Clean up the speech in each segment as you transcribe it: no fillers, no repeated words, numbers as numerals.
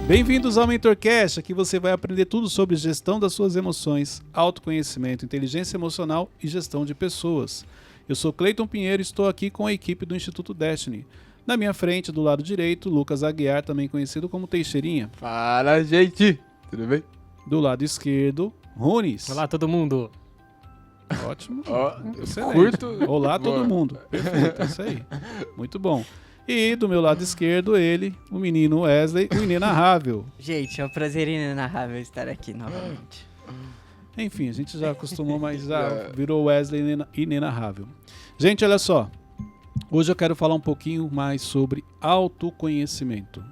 Bem-vindos ao MentorCast, aqui você vai aprender tudo sobre gestão das suas emoções, autoconhecimento, inteligência emocional e gestão de pessoas. Eu sou Cleiton Pinheiro e estou aqui com a equipe do Instituto Destiny. Na minha frente, do lado direito, Lucas Aguiar, também conhecido como Teixeirinha. Fala, gente! Tudo bem? Do lado esquerdo, Runes. Olá, todo mundo. Ótimo. Excelente. Curto. Olá, todo mundo. Perfeito, é isso aí. Muito bom. E do meu lado esquerdo, ele, o menino Wesley, o inenarrável. Gente, é um prazer inenarrável estar aqui novamente. Enfim, a gente já acostumou, mas já virou Wesley inenarrável. Gente, olha só. Hoje eu quero falar um pouquinho mais sobre autoconhecimento.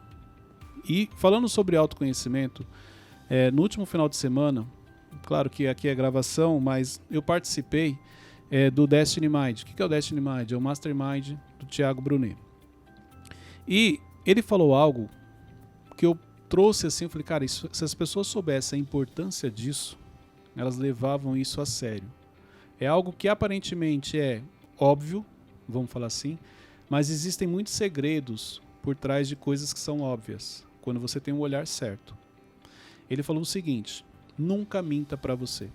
E falando sobre autoconhecimento, no último final de semana, claro que aqui é gravação, mas eu participei do Destiny Mind. O que é o Destiny Mind? É o Mastermind do Thiago Brunet. E ele falou algo que eu trouxe assim, eu falei, cara, se as pessoas soubessem a importância disso, elas levavam isso a sério. É algo que aparentemente é óbvio, vamos falar assim, mas existem muitos segredos por trás de coisas que são óbvias, quando você tem um olhar certo. Ele falou o seguinte: nunca minta pra você.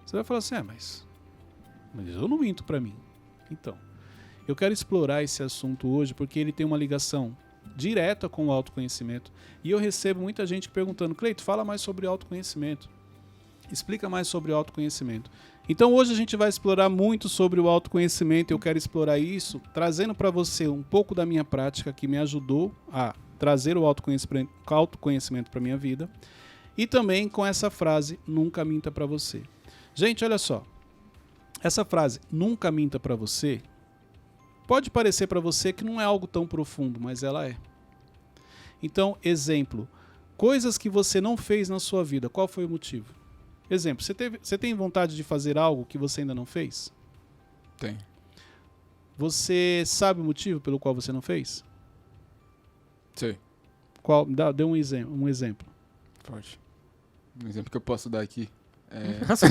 Você vai falar assim, mas eu não minto pra mim. Então, eu quero explorar esse assunto hoje porque ele tem uma ligação direta com o autoconhecimento. E eu recebo muita gente perguntando, Cleito, fala mais sobre autoconhecimento. Explica mais sobre o autoconhecimento. Então hoje a gente vai explorar muito sobre o autoconhecimento. Eu quero explorar isso trazendo para você um pouco da minha prática que me ajudou a trazer o autoconhecimento para minha vida. E também com essa frase, nunca minta para você. Gente, olha só. Essa frase, nunca minta para você, pode parecer para você que não é algo tão profundo, mas ela é. Então, exemplo, coisas que você não fez na sua vida, qual foi o motivo? Exemplo, você tem vontade de fazer algo que você ainda não fez? Tem. Você sabe o motivo pelo qual você não fez? Sei. Dê um exemplo. Forte. Um exemplo que eu posso dar aqui é... Nossa,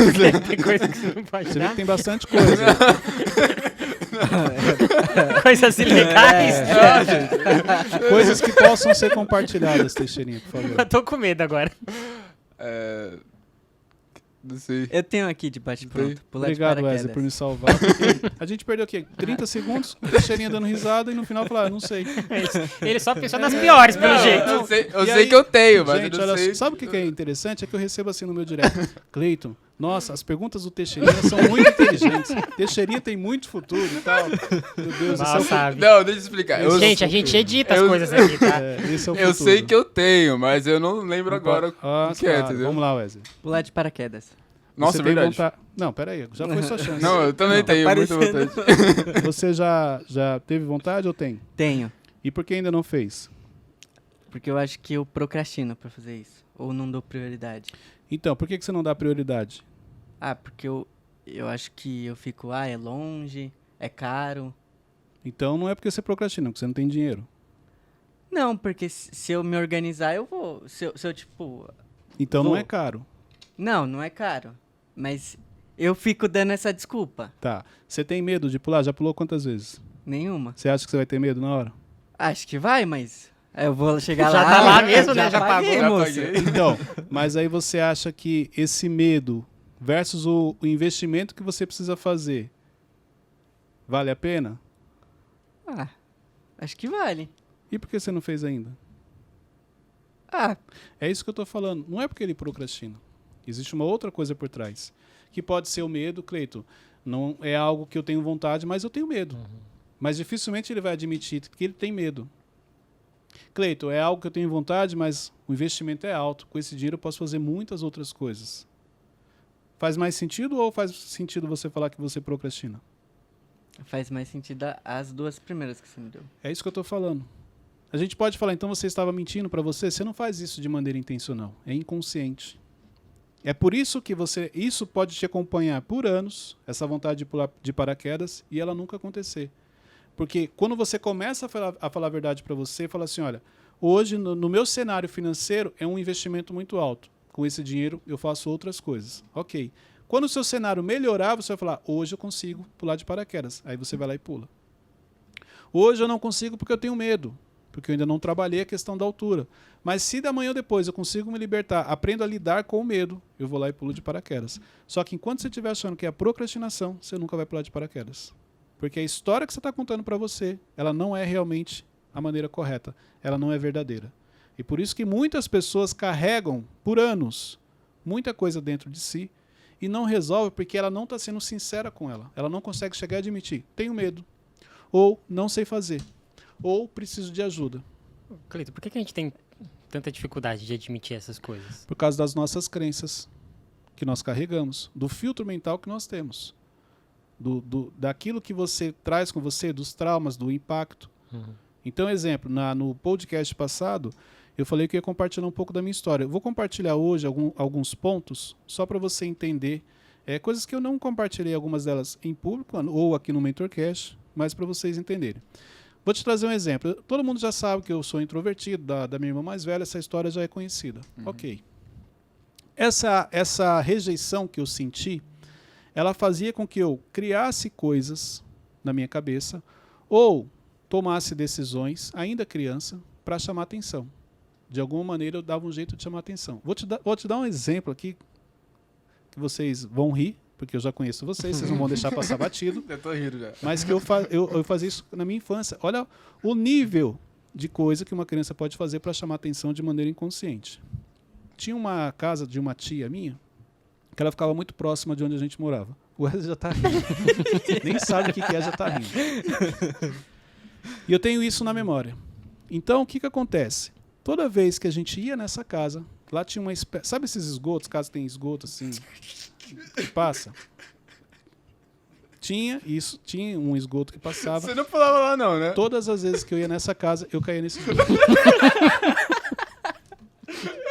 tem coisa que você não pode Você vê dar? que tem bastante coisa. Coisas ilegais? Coisas que possam ser compartilhadas, Teixeirinha, por favor. Eu tô com medo agora. Não sei. Eu tenho aqui de bate-pronto. Pular Obrigado, de Wesley, paraquedas. por me salvar. A gente perdeu o quê? 30 segundos, o Teixeirinha dando risada e no final falar, não sei. Ele só pensou nas piores, pelo jeito. Eu sei, E sei aí, que eu tenho, mas gente, eu não olha, sei. sabe o que é interessante? É que eu recebo assim no meu direct. Cleiton, nossa, as perguntas do Teixeirinha são muito inteligentes. Teixeirinha tem muito futuro e tal. Meu Deus, Mal esse é sabe. Não, deixa eu explicar. Gente, a gente edita as eu- coisas aqui, tá? esse é o Eu futuro. sei que eu tenho, mas eu não lembro agora o que é, claro. entendeu? Vamos lá, Wesley. Pular de paraquedas. Nossa, Você é tem verdade. Não, peraí, já foi sua chance. Não, eu também tenho muita parecendo. vontade. Você já teve vontade ou tem? Tenho. E por que ainda não fez? Porque eu acho que eu procrastino pra fazer isso. Ou não dou prioridade. Então, por que você não dá prioridade? Ah, porque eu acho que eu fico, é longe, é caro. Então não é porque você procrastina, porque você não tem dinheiro. Não, porque se eu me organizar, eu vou. Se eu tipo... Então não Vou. é caro. Não é caro. Mas eu fico dando essa desculpa. Tá. Você tem medo de pular? Já pulou quantas vezes? Nenhuma. Você acha que você vai ter medo na hora? Acho que vai, mas... Eu vou chegar Já lá... tá lá mesmo, né? Já paguei, pagou. moço. Já paguei. Então, mas aí você acha que esse medo versus o investimento que você precisa fazer vale a pena? Ah, acho que vale. E por que você não fez ainda? Ah, É isso que eu tô falando. Não é porque ele procrastina. Existe uma outra coisa por trás. Que pode ser o medo, Cleito. Não é algo que eu tenho vontade, mas eu tenho medo. Mas dificilmente ele vai admitir que ele tem medo. Cleito, é algo que eu tenho vontade, mas o investimento é alto. Com esse dinheiro eu posso fazer muitas outras coisas. Faz mais sentido ou faz sentido você falar que você procrastina? faz mais sentido as duas primeiras que você me deu. É isso que eu estou falando. A gente pode falar, então você estava mentindo para você. Você não faz isso de maneira intencional. É inconsciente. É por isso que isso pode te acompanhar por anos, essa vontade de pular de paraquedas, e ela nunca acontecer. Porque quando você começa a falar a verdade para você, fala assim, olha, hoje no meu cenário financeiro é um investimento muito alto. Com esse dinheiro eu faço outras coisas. Ok. Quando o seu cenário melhorar, você vai falar, hoje eu consigo pular de paraquedas. Aí você vai lá e pula. Hoje eu não consigo porque eu tenho medo. porque eu ainda não trabalhei a questão da altura. Mas se da manhã ou depois eu consigo me libertar, aprendo a lidar com o medo, eu vou lá e pulo de paraquedas. Só que enquanto você estiver achando que é a procrastinação, você nunca vai pular de paraquedas. Porque a história que você está contando para você, ela não é realmente a maneira correta. Ela não é verdadeira. E por isso que muitas pessoas carregam, por anos, muita coisa dentro de si e não resolve porque ela não está sendo sincera com ela. Ela não consegue chegar e admitir, tenho medo, ou não sei fazer, ou preciso de ajuda. Cleiton, por que a gente tem tanta dificuldade de admitir essas coisas? Por causa das nossas crenças que nós carregamos, do filtro mental que nós temos, daquilo que você traz com você, dos traumas, do impacto. Então, exemplo, no podcast passado, eu falei que ia compartilhar um pouco da minha história. Eu vou compartilhar hoje alguns pontos, só para você entender, coisas que eu não compartilhei, algumas delas em público ou aqui no MentorCast, mas para vocês entenderem. Vou te trazer um exemplo. Todo mundo já sabe que eu sou introvertido, da minha irmã mais velha, essa história já é conhecida. Ok. Essa rejeição que eu senti, ela fazia com que eu criasse coisas na minha cabeça ou tomasse decisões, ainda criança, para chamar atenção. De alguma maneira eu dava um jeito de chamar atenção. Vou te dar um exemplo aqui, que vocês vão rir, porque eu já conheço vocês não vão deixar passar batido. Eu tô rindo já. Mas que eu fazia isso na minha infância. Olha o nível de coisa que uma criança pode fazer para chamar atenção de maneira inconsciente. Tinha uma casa de uma tia minha, que ela ficava muito próxima de onde a gente morava. O Wesley já tá rindo. Nem sabe o que é, já tá rindo. E eu tenho isso na memória. Então, o que acontece? Toda vez que a gente ia nessa casa, lá tinha uma espécie... Sabe esses esgotos? Casa tem esgoto assim, que passa? Tinha um esgoto que passava. Você não pulava lá não, né? Todas as vezes que eu ia nessa casa, eu caía nesse esgoto.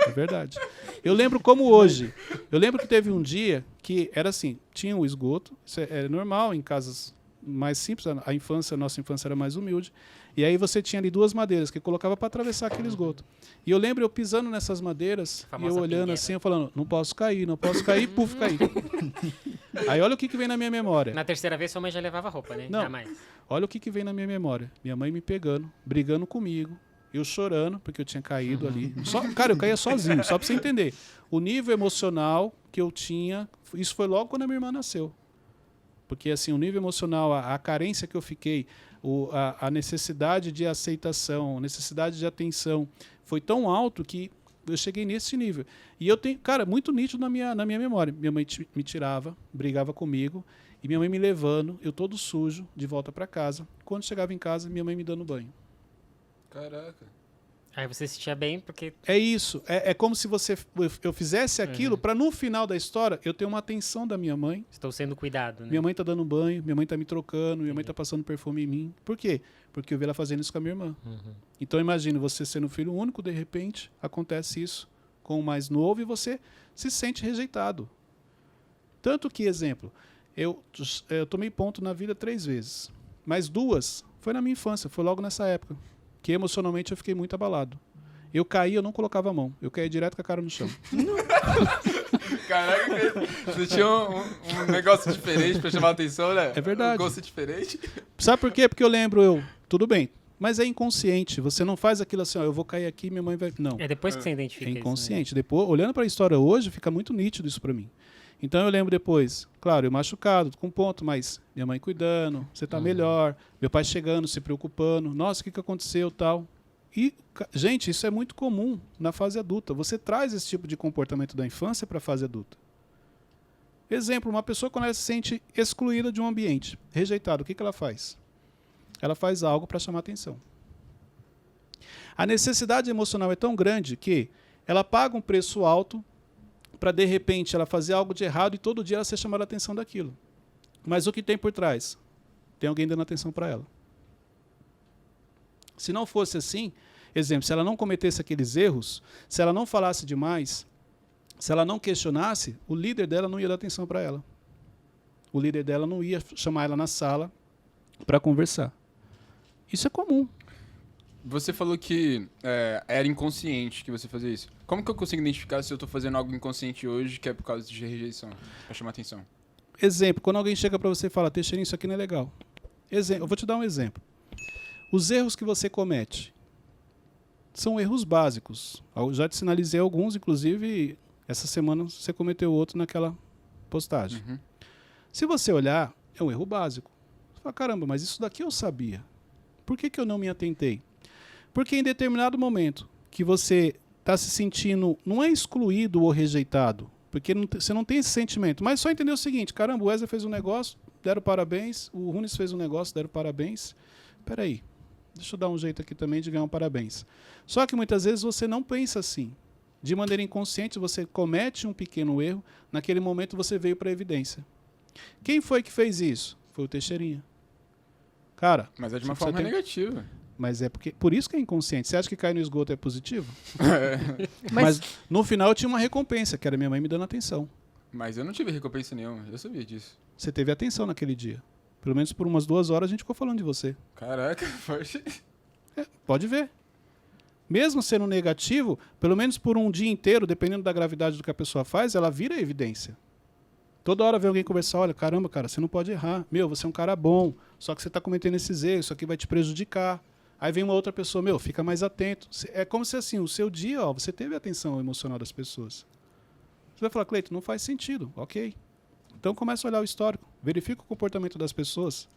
É verdade. Eu lembro como hoje. Eu lembro que teve um dia que era assim, tinha um esgoto, isso é normal em casas mais simples, a nossa infância era mais humilde, e aí você tinha ali duas madeiras que colocava para atravessar aquele esgoto. E eu lembro eu pisando nessas madeiras, e eu olhando pingueira. assim, eu falando, não posso cair, puf, caí. Aí olha o que vem na minha memória. Na terceira vez, sua mãe já levava roupa, né? Não. Jamais. Olha o que vem na minha memória. Minha mãe me pegando, brigando comigo, eu chorando, porque eu tinha caído ali. Cara, eu caía sozinho, só pra você entender. O nível emocional que eu tinha, isso foi logo quando a minha irmã nasceu. Porque assim, o nível emocional, a carência que eu fiquei, a necessidade de aceitação, a necessidade de atenção, foi tão alto que eu cheguei nesse nível. E eu tenho, cara, muito nítido na minha memória. Minha mãe me tirava, brigava comigo, e minha mãe me levando, eu todo sujo, de volta para casa. Quando chegava em casa, minha mãe me dando banho. Caraca. Aí você se sentia bem porque... É isso. É como se eu fizesse aquilo para no final da história eu ter uma atenção da minha mãe. Estou sendo cuidado, né? Minha mãe tá dando banho, minha mãe tá me trocando, minha mãe tá passando perfume em mim. Por quê? Porque eu vi ela fazendo isso com a minha irmã. Então imagina, você sendo filho único, de repente acontece isso com o mais novo e você se sente rejeitado. Tanto que, exemplo, eu tomei ponto na vida 3 vezes. Mas 2 foi na minha infância, foi logo nessa época. Que emocionalmente eu fiquei muito abalado. Eu caía, eu não colocava a mão. Eu caía direto com a cara no chão. Caraca, você tinha um negócio diferente pra chamar a atenção, né? É verdade. Um gosto diferente. Sabe por quê? Porque eu lembro, tudo bem, mas é inconsciente. Você não faz aquilo assim, ó, eu vou cair aqui e minha mãe vai... Não, É depois que você identifica é isso, né? inconsciente. Depois, olhando para a história hoje, fica muito nítido isso para mim. Então eu lembro depois, claro, eu machucado, com ponto, mas minha mãe cuidando, você tá melhor, meu pai chegando, se preocupando, nossa, o que aconteceu, tal. E, gente, isso é muito comum na fase adulta. Você traz esse tipo de comportamento da infância para a fase adulta. Exemplo, uma pessoa quando ela se sente excluída de um ambiente, rejeitada, o que ela faz? Ela faz algo para chamar atenção. A necessidade emocional é tão grande que ela paga um preço alto para, de repente, ela fazer algo de errado e todo dia ela ser chamada a atenção daquilo. Mas o que tem por trás? Tem alguém dando atenção para ela. Se não fosse assim, exemplo, se ela não cometesse aqueles erros, se ela não falasse demais, se ela não questionasse, o líder dela não ia dar atenção para ela. O líder dela não ia chamar ela na sala para conversar. Isso é comum. Você falou que era inconsciente que você fazia isso. Como que eu consigo identificar se eu tô fazendo algo inconsciente hoje que é por causa de rejeição, pra chamar atenção? Exemplo, quando alguém chega para você e fala, Teixeirinho, isso aqui não é legal. Eu vou te dar um exemplo. Os erros que você comete, são erros básicos. Eu já te sinalizei alguns, inclusive essa semana você cometeu outro naquela postagem. Uhum. Se você olhar, é um erro básico. Você fala, caramba, mas isso daqui eu sabia. Por que eu não me atentei? Porque em determinado momento que você está se sentindo, não é excluído ou rejeitado, porque você não tem esse sentimento, mas só entender o seguinte, caramba, o Wesley fez um negócio, deram parabéns, o Runes fez um negócio, deram parabéns. Peraí, deixa eu dar um jeito aqui também de ganhar um parabéns. Só que muitas vezes você não pensa assim. De maneira inconsciente, você comete um pequeno erro, naquele momento você veio para a evidência. Quem foi que fez isso? Foi o Teixeirinha. Cara, mas é de uma forma negativa. Mas é porque por isso que é inconsciente. Você acha que cair no esgoto é positivo? Mas no final tinha uma recompensa, que era minha mãe me dando atenção. Mas eu não tive recompensa nenhuma, eu sabia disso. Você teve atenção naquele dia. Pelo menos por umas 2 horas a gente ficou falando de você. Caraca, forte. Pode ver. Mesmo sendo negativo, pelo menos por um dia inteiro, dependendo da gravidade do que a pessoa faz, ela vira evidência. Toda hora vem alguém conversar, olha, caramba, cara, você não pode errar. Meu, você é um cara bom, só que você está cometendo esses erros, isso aqui vai te prejudicar. Aí vem uma outra pessoa, meu, fica mais atento. É como se assim, o seu dia, ó, você teve a atenção emocional das pessoas. Você vai falar, Cleiton, não faz sentido. Ok. Então começa a olhar o histórico, verifica o comportamento das pessoas.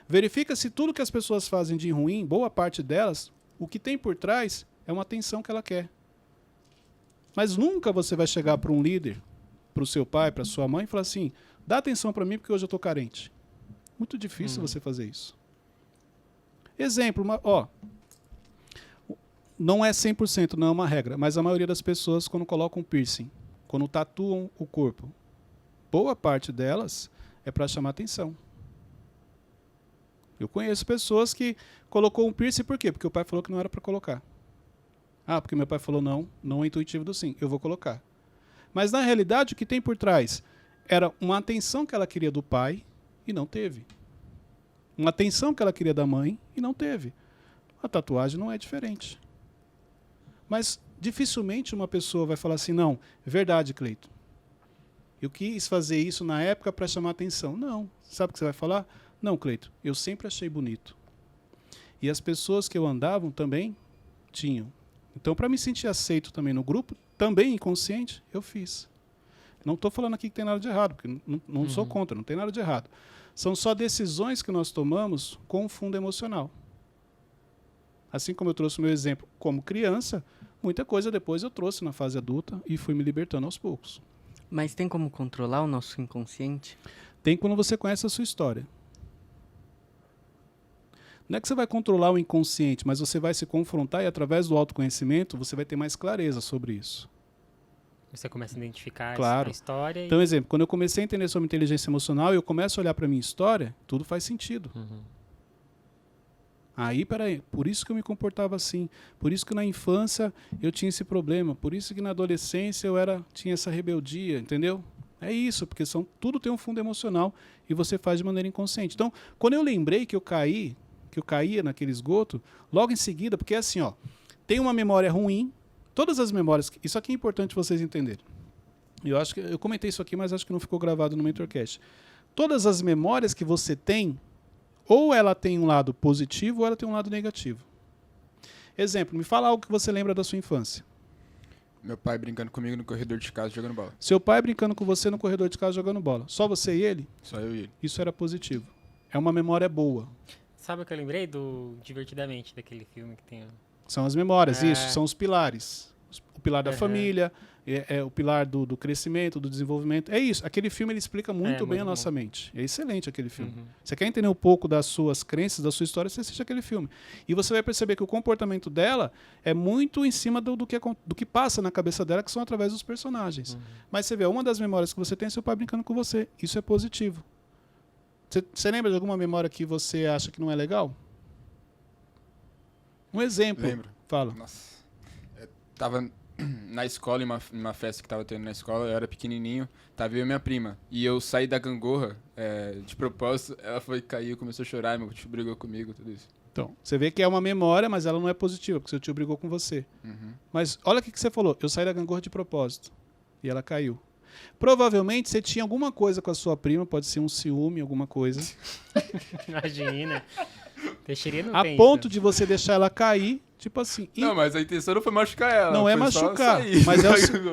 Verifica se tudo que as pessoas fazem de ruim, boa parte delas, o que tem por trás é uma atenção que ela quer. Mas nunca você vai chegar para um líder, para o seu pai, para sua mãe, e falar assim, dá atenção para mim porque hoje eu estou carente. Muito difícil você fazer isso. Exemplo, não é 100%, não é uma regra, mas a maioria das pessoas, quando colocam piercing, quando tatuam o corpo, boa parte delas é para chamar atenção. Eu conheço pessoas que colocou um piercing por quê? Porque o pai falou que não era para colocar. Ah, porque meu pai falou não é intuitivo do sim, eu vou colocar. Mas na realidade o que tem por trás era uma atenção que ela queria do pai e não teve. Uma atenção que ela queria da mãe e não teve. A tatuagem não é diferente. Mas dificilmente uma pessoa vai falar assim, não, é verdade, Cleiton. Eu quis fazer isso na época para chamar atenção. Não. Sabe o que você vai falar? Não, Cleiton, eu sempre achei bonito. E as pessoas que eu andava também tinham. Então, para me sentir aceito também no grupo, também inconsciente, eu fiz. Não estou falando aqui que tem nada de errado, porque não sou contra, não tem nada de errado. São só decisões que nós tomamos com um fundo emocional. Assim como eu trouxe o meu exemplo como criança, muita coisa depois eu trouxe na fase adulta e fui me libertando aos poucos. Mas tem como controlar o nosso inconsciente? Tem quando você conhece a sua história. Não é que você vai controlar o inconsciente, mas você vai se confrontar e através do autoconhecimento você vai ter mais clareza sobre isso. Você começa a identificar claro. A história. Então, exemplo, quando eu comecei a entender sobre inteligência emocional e eu começo a olhar para a minha história, tudo faz sentido. Aí, peraí, por isso que eu me comportava assim, por isso que na infância eu tinha esse problema, por isso que na adolescência tinha essa rebeldia, entendeu? É isso, porque tudo tem um fundo emocional e você faz de maneira inconsciente. Então, quando eu lembrei que eu caía naquele esgoto, logo em seguida, porque assim, ó, tem uma memória ruim, todas as memórias, isso aqui é importante vocês entenderem. Eu acho que eu comentei isso aqui, mas acho que não ficou gravado no Mentorcast. Todas as memórias que você tem, ou ela tem um lado positivo ou ela tem um lado negativo. Exemplo, me fala algo que você lembra da sua infância. Meu pai brincando comigo no corredor de casa jogando bola. Seu pai brincando com você no corredor de casa jogando bola. Só você e ele? Só eu e ele. Isso era positivo. É uma memória boa. Sabe o que eu lembrei do Divertidamente, daquele filme que tem... São as memórias, isso, são os pilares. O pilar da família, o pilar do crescimento, do desenvolvimento. É isso, aquele filme ele explica muito bem a nossa mente. É excelente aquele filme. Você quer entender um pouco das suas crenças, da sua história, você assiste aquele filme. E você vai perceber que o comportamento dela é muito em cima do que passa na cabeça dela, que são através dos personagens. Mas você vê, uma das memórias que você tem é seu pai brincando com você. Isso é positivo. Você lembra de alguma memória que você acha que não é legal? Um exemplo. Lembro. Fala. Nossa. Eu tava na escola, em uma festa que tava tendo na escola, eu era pequenininho, tava eu e minha prima. E eu saí da gangorra, de propósito, ela foi cair, começou a chorar, meu tio brigou comigo, tudo isso. Então, você vê que é uma memória, mas ela não é positiva, porque seu tio brigou com você. Mas olha o que você falou, eu saí da gangorra de propósito. E ela caiu. Provavelmente você tinha alguma coisa com a sua prima, pode ser um ciúme, alguma coisa. Imagina. Teixeirinha não a tem ponto isso. de você deixar ela cair Tipo assim... Não, mas a intenção não foi machucar ela. Não é foi só machucar, sair.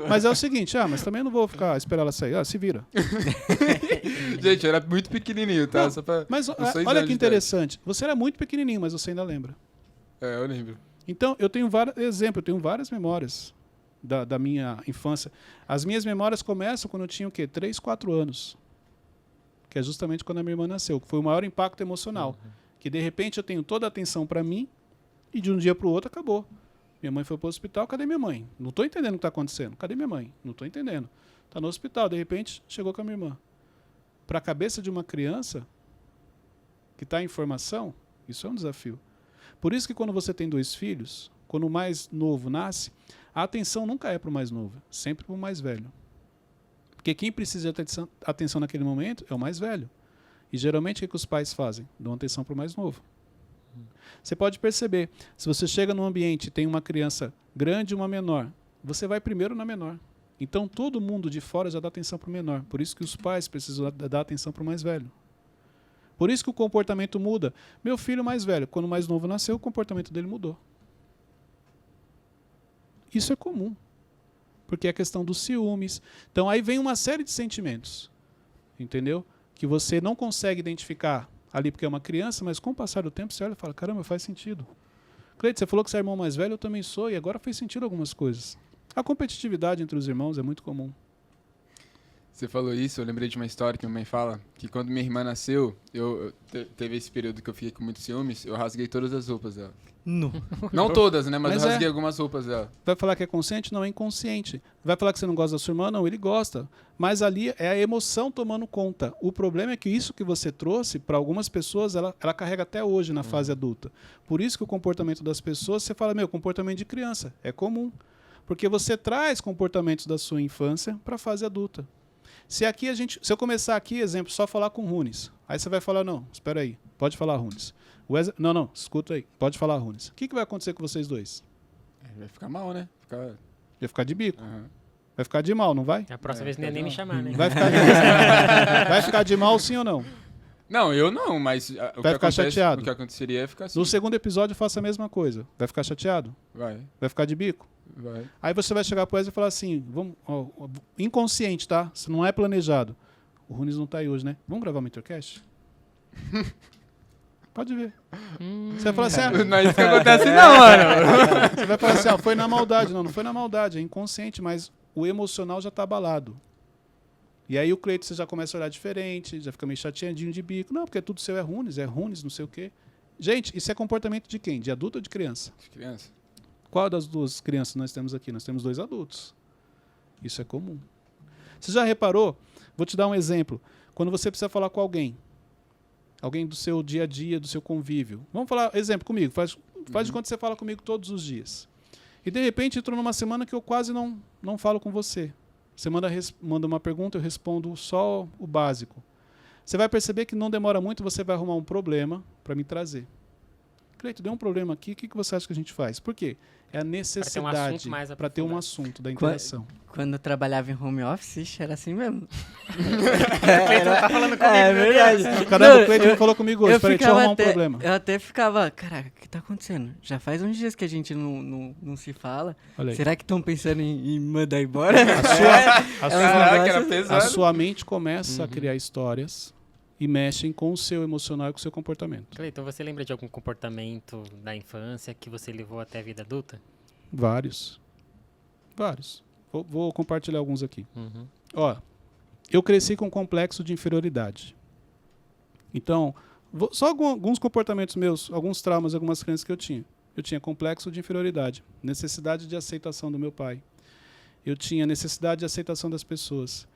mas é o seguinte, mas também não vou esperar ela sair. Se vira. Gente, eu era muito pequenininho, tá? Não, Só pra... mas com 6 olha anos que de interessante. Você era muito pequenininho, mas você ainda lembra. idade. Eu lembro. Então, eu tenho várias memórias da minha infância. As minhas memórias começam quando eu tinha o quê? 3, 4 anos. Que é justamente quando a minha irmã nasceu. Que foi o maior impacto emocional. Que de repente eu tenho toda a atenção para mim e de um dia para o outro acabou. Minha mãe foi para o hospital, cadê minha mãe? Não estou entendendo o que está acontecendo. Cadê minha mãe? Não estou entendendo. Está no hospital, de repente chegou com a minha irmã. Para a cabeça de uma criança que está em formação, isso é um desafio. Por isso que quando você tem 2 filhos, quando o mais novo nasce, a atenção nunca é para o mais novo, sempre para o mais velho. Porque quem precisa de atenção naquele momento é o mais velho. E geralmente o que os pais fazem? Dão atenção para o mais novo. Você pode perceber, se você chega num ambiente e tem uma criança grande e uma menor, você vai primeiro na menor. Então todo mundo de fora já dá atenção para o menor. Por isso que os pais precisam dar atenção para o mais velho. Por isso que o comportamento muda. Meu filho mais velho, quando o mais novo nasceu, o comportamento dele mudou. Isso é comum. Porque é a questão dos ciúmes. Então aí vem uma série de sentimentos. Entendeu? Que você não consegue identificar ali porque é uma criança, mas com o passar do tempo você olha e fala, caramba, faz sentido. Cleide, você falou que você é irmão mais velho, eu também sou, e agora faz sentido algumas coisas. A competitividade entre os irmãos é muito comum. Você falou isso, eu lembrei de uma história que minha mãe fala, que quando minha irmã nasceu, teve esse período que eu fiquei com muitos ciúmes, eu rasguei todas as roupas dela. Não todas, né? Mas eu rasguei algumas roupas dela. Vai falar que é consciente? Não, é inconsciente. Vai falar que você não gosta da sua irmã? Não, ele gosta. Mas ali é a emoção tomando conta. O problema é que isso que você trouxe, para algumas pessoas, ela carrega até hoje na fase adulta. Por isso que o comportamento das pessoas, você fala, comportamento de criança. É comum. Porque você traz comportamentos da sua infância para a fase adulta. Se eu começar aqui, exemplo, só falar com Runes, aí você vai falar, não, espera aí, pode falar Runes. Não, escuta aí, pode falar Runes. O que vai acontecer com vocês dois? Vai ficar mal, né? Vai ficar de bico. Vai ficar de mal, não vai? A próxima vez não é nem me chamar, né? Vai ficar de mal sim ou não? Não, eu não, mas vai ficar chateado. O que aconteceria é ficar assim. No segundo episódio, faça a mesma coisa. Vai ficar chateado? Vai ficar de bico? Vai. Aí você vai chegar pro Wesley e falar assim, inconsciente, tá? Se não é planejado. O Runes não tá aí hoje, né? Vamos gravar uma Intercast? Pode ver. Você vai falar assim, não é isso que acontece não, mano. Você vai falar assim, foi na maldade. Não foi na maldade, é inconsciente, mas o emocional já tá abalado. E aí o Cleiton você já começa a olhar diferente, já fica meio chateadinho de bico. Não, porque tudo seu é Runes, não sei o quê. Gente, isso é comportamento de quem? De adulto ou de criança? De criança. Qual das 2 crianças nós temos aqui? Nós temos 2 adultos. Isso é comum. Você já reparou? Vou te dar um exemplo. Quando você precisa falar com alguém do seu dia a dia, do seu convívio. Vamos falar, exemplo, comigo. Faz de conta que você fala comigo todos os dias. E de repente entrou numa semana que eu quase não falo com você. Você manda uma pergunta, eu respondo só o básico. Você vai perceber que não demora muito, você vai arrumar um problema para me trazer. Cleito, deu um problema aqui, o que você acha que a gente faz? Por quê? É a necessidade para ter um assunto da interação. Quando eu trabalhava em home office, era assim mesmo. O Cleiton tá falando comigo. É verdade. Caramba, o Cleiton não falou comigo hoje. Peraí, deixa eu arrumar um problema. Eu até ficava, caraca, o que tá acontecendo? Já faz uns dias que a gente não se fala. Será que estão pensando em mandar embora? A sua mente começa a criar histórias e mexem com o seu emocional e com o seu comportamento. Cleiton, você lembra de algum comportamento da infância que você levou até a vida adulta? Vários. Vou compartilhar alguns aqui. Ó, eu cresci com um complexo de inferioridade. Então, só alguns comportamentos meus, alguns traumas, algumas crenças que eu tinha. Eu tinha complexo de inferioridade, necessidade de aceitação do meu pai. Eu tinha necessidade de aceitação das pessoas.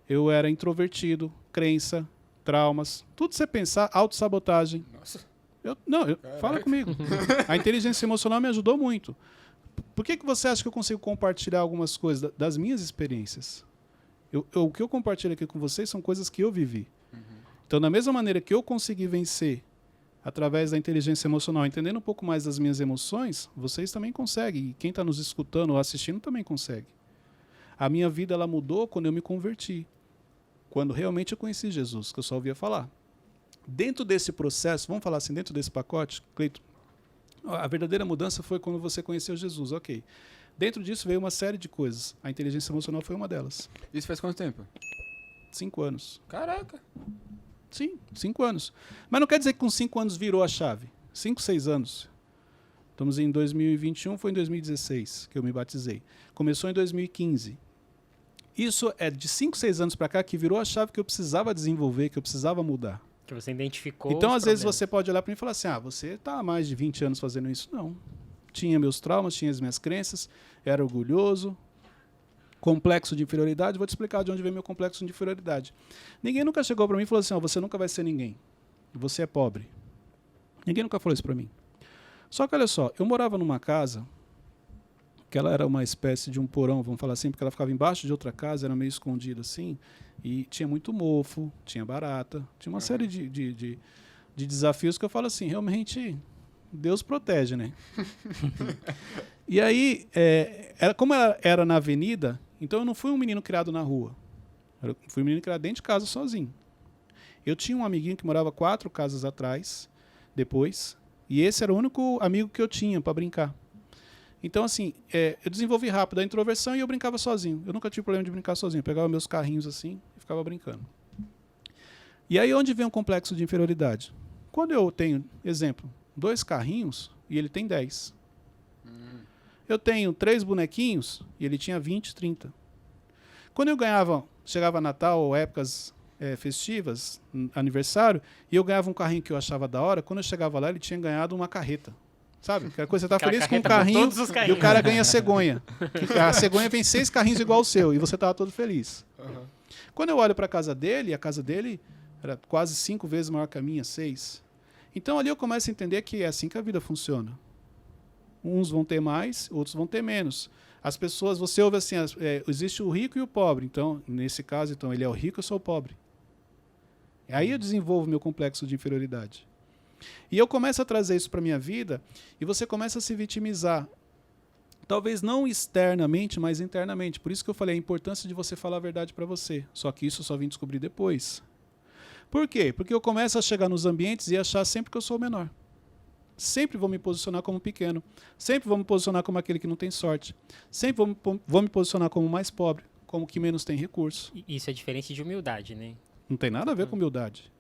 Eu era introvertido, crença, traumas, tudo você pensar, autossabotagem. Nossa. Fala comigo. A inteligência emocional me ajudou muito. Por que você acha que eu consigo compartilhar algumas coisas das minhas experiências? O que eu compartilho aqui com vocês são coisas que eu vivi. Então, da mesma maneira que eu consegui vencer através da inteligência emocional, entendendo um pouco mais das minhas emoções, vocês também conseguem. E quem está nos escutando ou assistindo também consegue. A minha vida ela mudou quando eu me converti. Quando realmente eu conheci Jesus, que eu só ouvia falar. Dentro desse processo, vamos falar assim, dentro desse pacote, Cleiton, A verdadeira mudança foi quando você conheceu Jesus, ok. Dentro disso veio uma série de coisas. A inteligência emocional foi uma delas. Isso faz quanto tempo? 5 anos. Caraca. Sim, 5 anos. Mas não quer dizer que com 5 anos virou a chave. 5, 6 anos. Estamos em 2021, foi em 2016 que eu me batizei. Começou em 2015. Isso é de 5, 6 anos para cá que virou a chave que eu precisava desenvolver, que eu precisava mudar. Que você identificou. Então, às vezes, você pode olhar para mim e falar assim, você está há mais de 20 anos fazendo isso. Não. Tinha meus traumas, tinha as minhas crenças, era orgulhoso, complexo de inferioridade. Vou te explicar de onde vem meu complexo de inferioridade. Ninguém nunca chegou para mim e falou assim, você nunca vai ser ninguém. Você é pobre. Ninguém nunca falou isso para mim. Só que, olha só, eu morava numa casa que ela era uma espécie de um porão, vamos falar assim, porque ela ficava embaixo de outra casa, era meio escondida assim, e tinha muito mofo, tinha barata, tinha uma série de desafios que eu falo assim, realmente, Deus protege, né? E aí, como ela era na avenida, então eu não fui um menino criado na rua, eu fui um menino criado dentro de casa sozinho. Eu tinha um amiguinho que morava 4 casas atrás, depois, e esse era o único amigo que eu tinha para brincar. Então, assim, eu desenvolvi rápido a introversão e eu brincava sozinho. Eu nunca tive problema de brincar sozinho. Eu pegava meus carrinhos assim e ficava brincando. E aí, onde vem o complexo de inferioridade? Quando eu tenho, exemplo, 2 carrinhos e ele tem 10. Eu tenho 3 bonequinhos e ele tinha 20, 30. Quando eu chegava Natal ou épocas festivas, aniversário, e eu ganhava um carrinho que eu achava da hora, quando eu chegava lá, ele tinha ganhado uma carreta. Sabe? Aquela coisa, você tá feliz com um carrinho e o cara ganha cegonha. A cegonha vem 6 carrinhos igual ao seu e você tava todo feliz. Uhum. Quando eu olho para a casa dele era quase 5 vezes maior que a minha, 6. Então ali eu começo a entender que é assim que a vida funciona. Uns vão ter mais, outros vão ter menos. As pessoas, você ouve assim, existe o rico e o pobre. Então, nesse caso, ele é o rico, eu sou o pobre. E aí eu desenvolvo meu complexo de inferioridade. E eu começo a trazer isso para a minha vida e você começa a se vitimizar. Talvez não externamente, mas internamente. Por isso que eu falei a importância de você falar a verdade para você. Só que isso eu só vim descobrir depois. Por quê? Porque eu começo a chegar nos ambientes e achar sempre que eu sou o menor. Sempre vou me posicionar como pequeno. Sempre vou me posicionar como aquele que não tem sorte. Sempre vou me posicionar como mais pobre, como que menos tem recurso. Isso é diferente de humildade, né? Não tem nada a ver com humildade.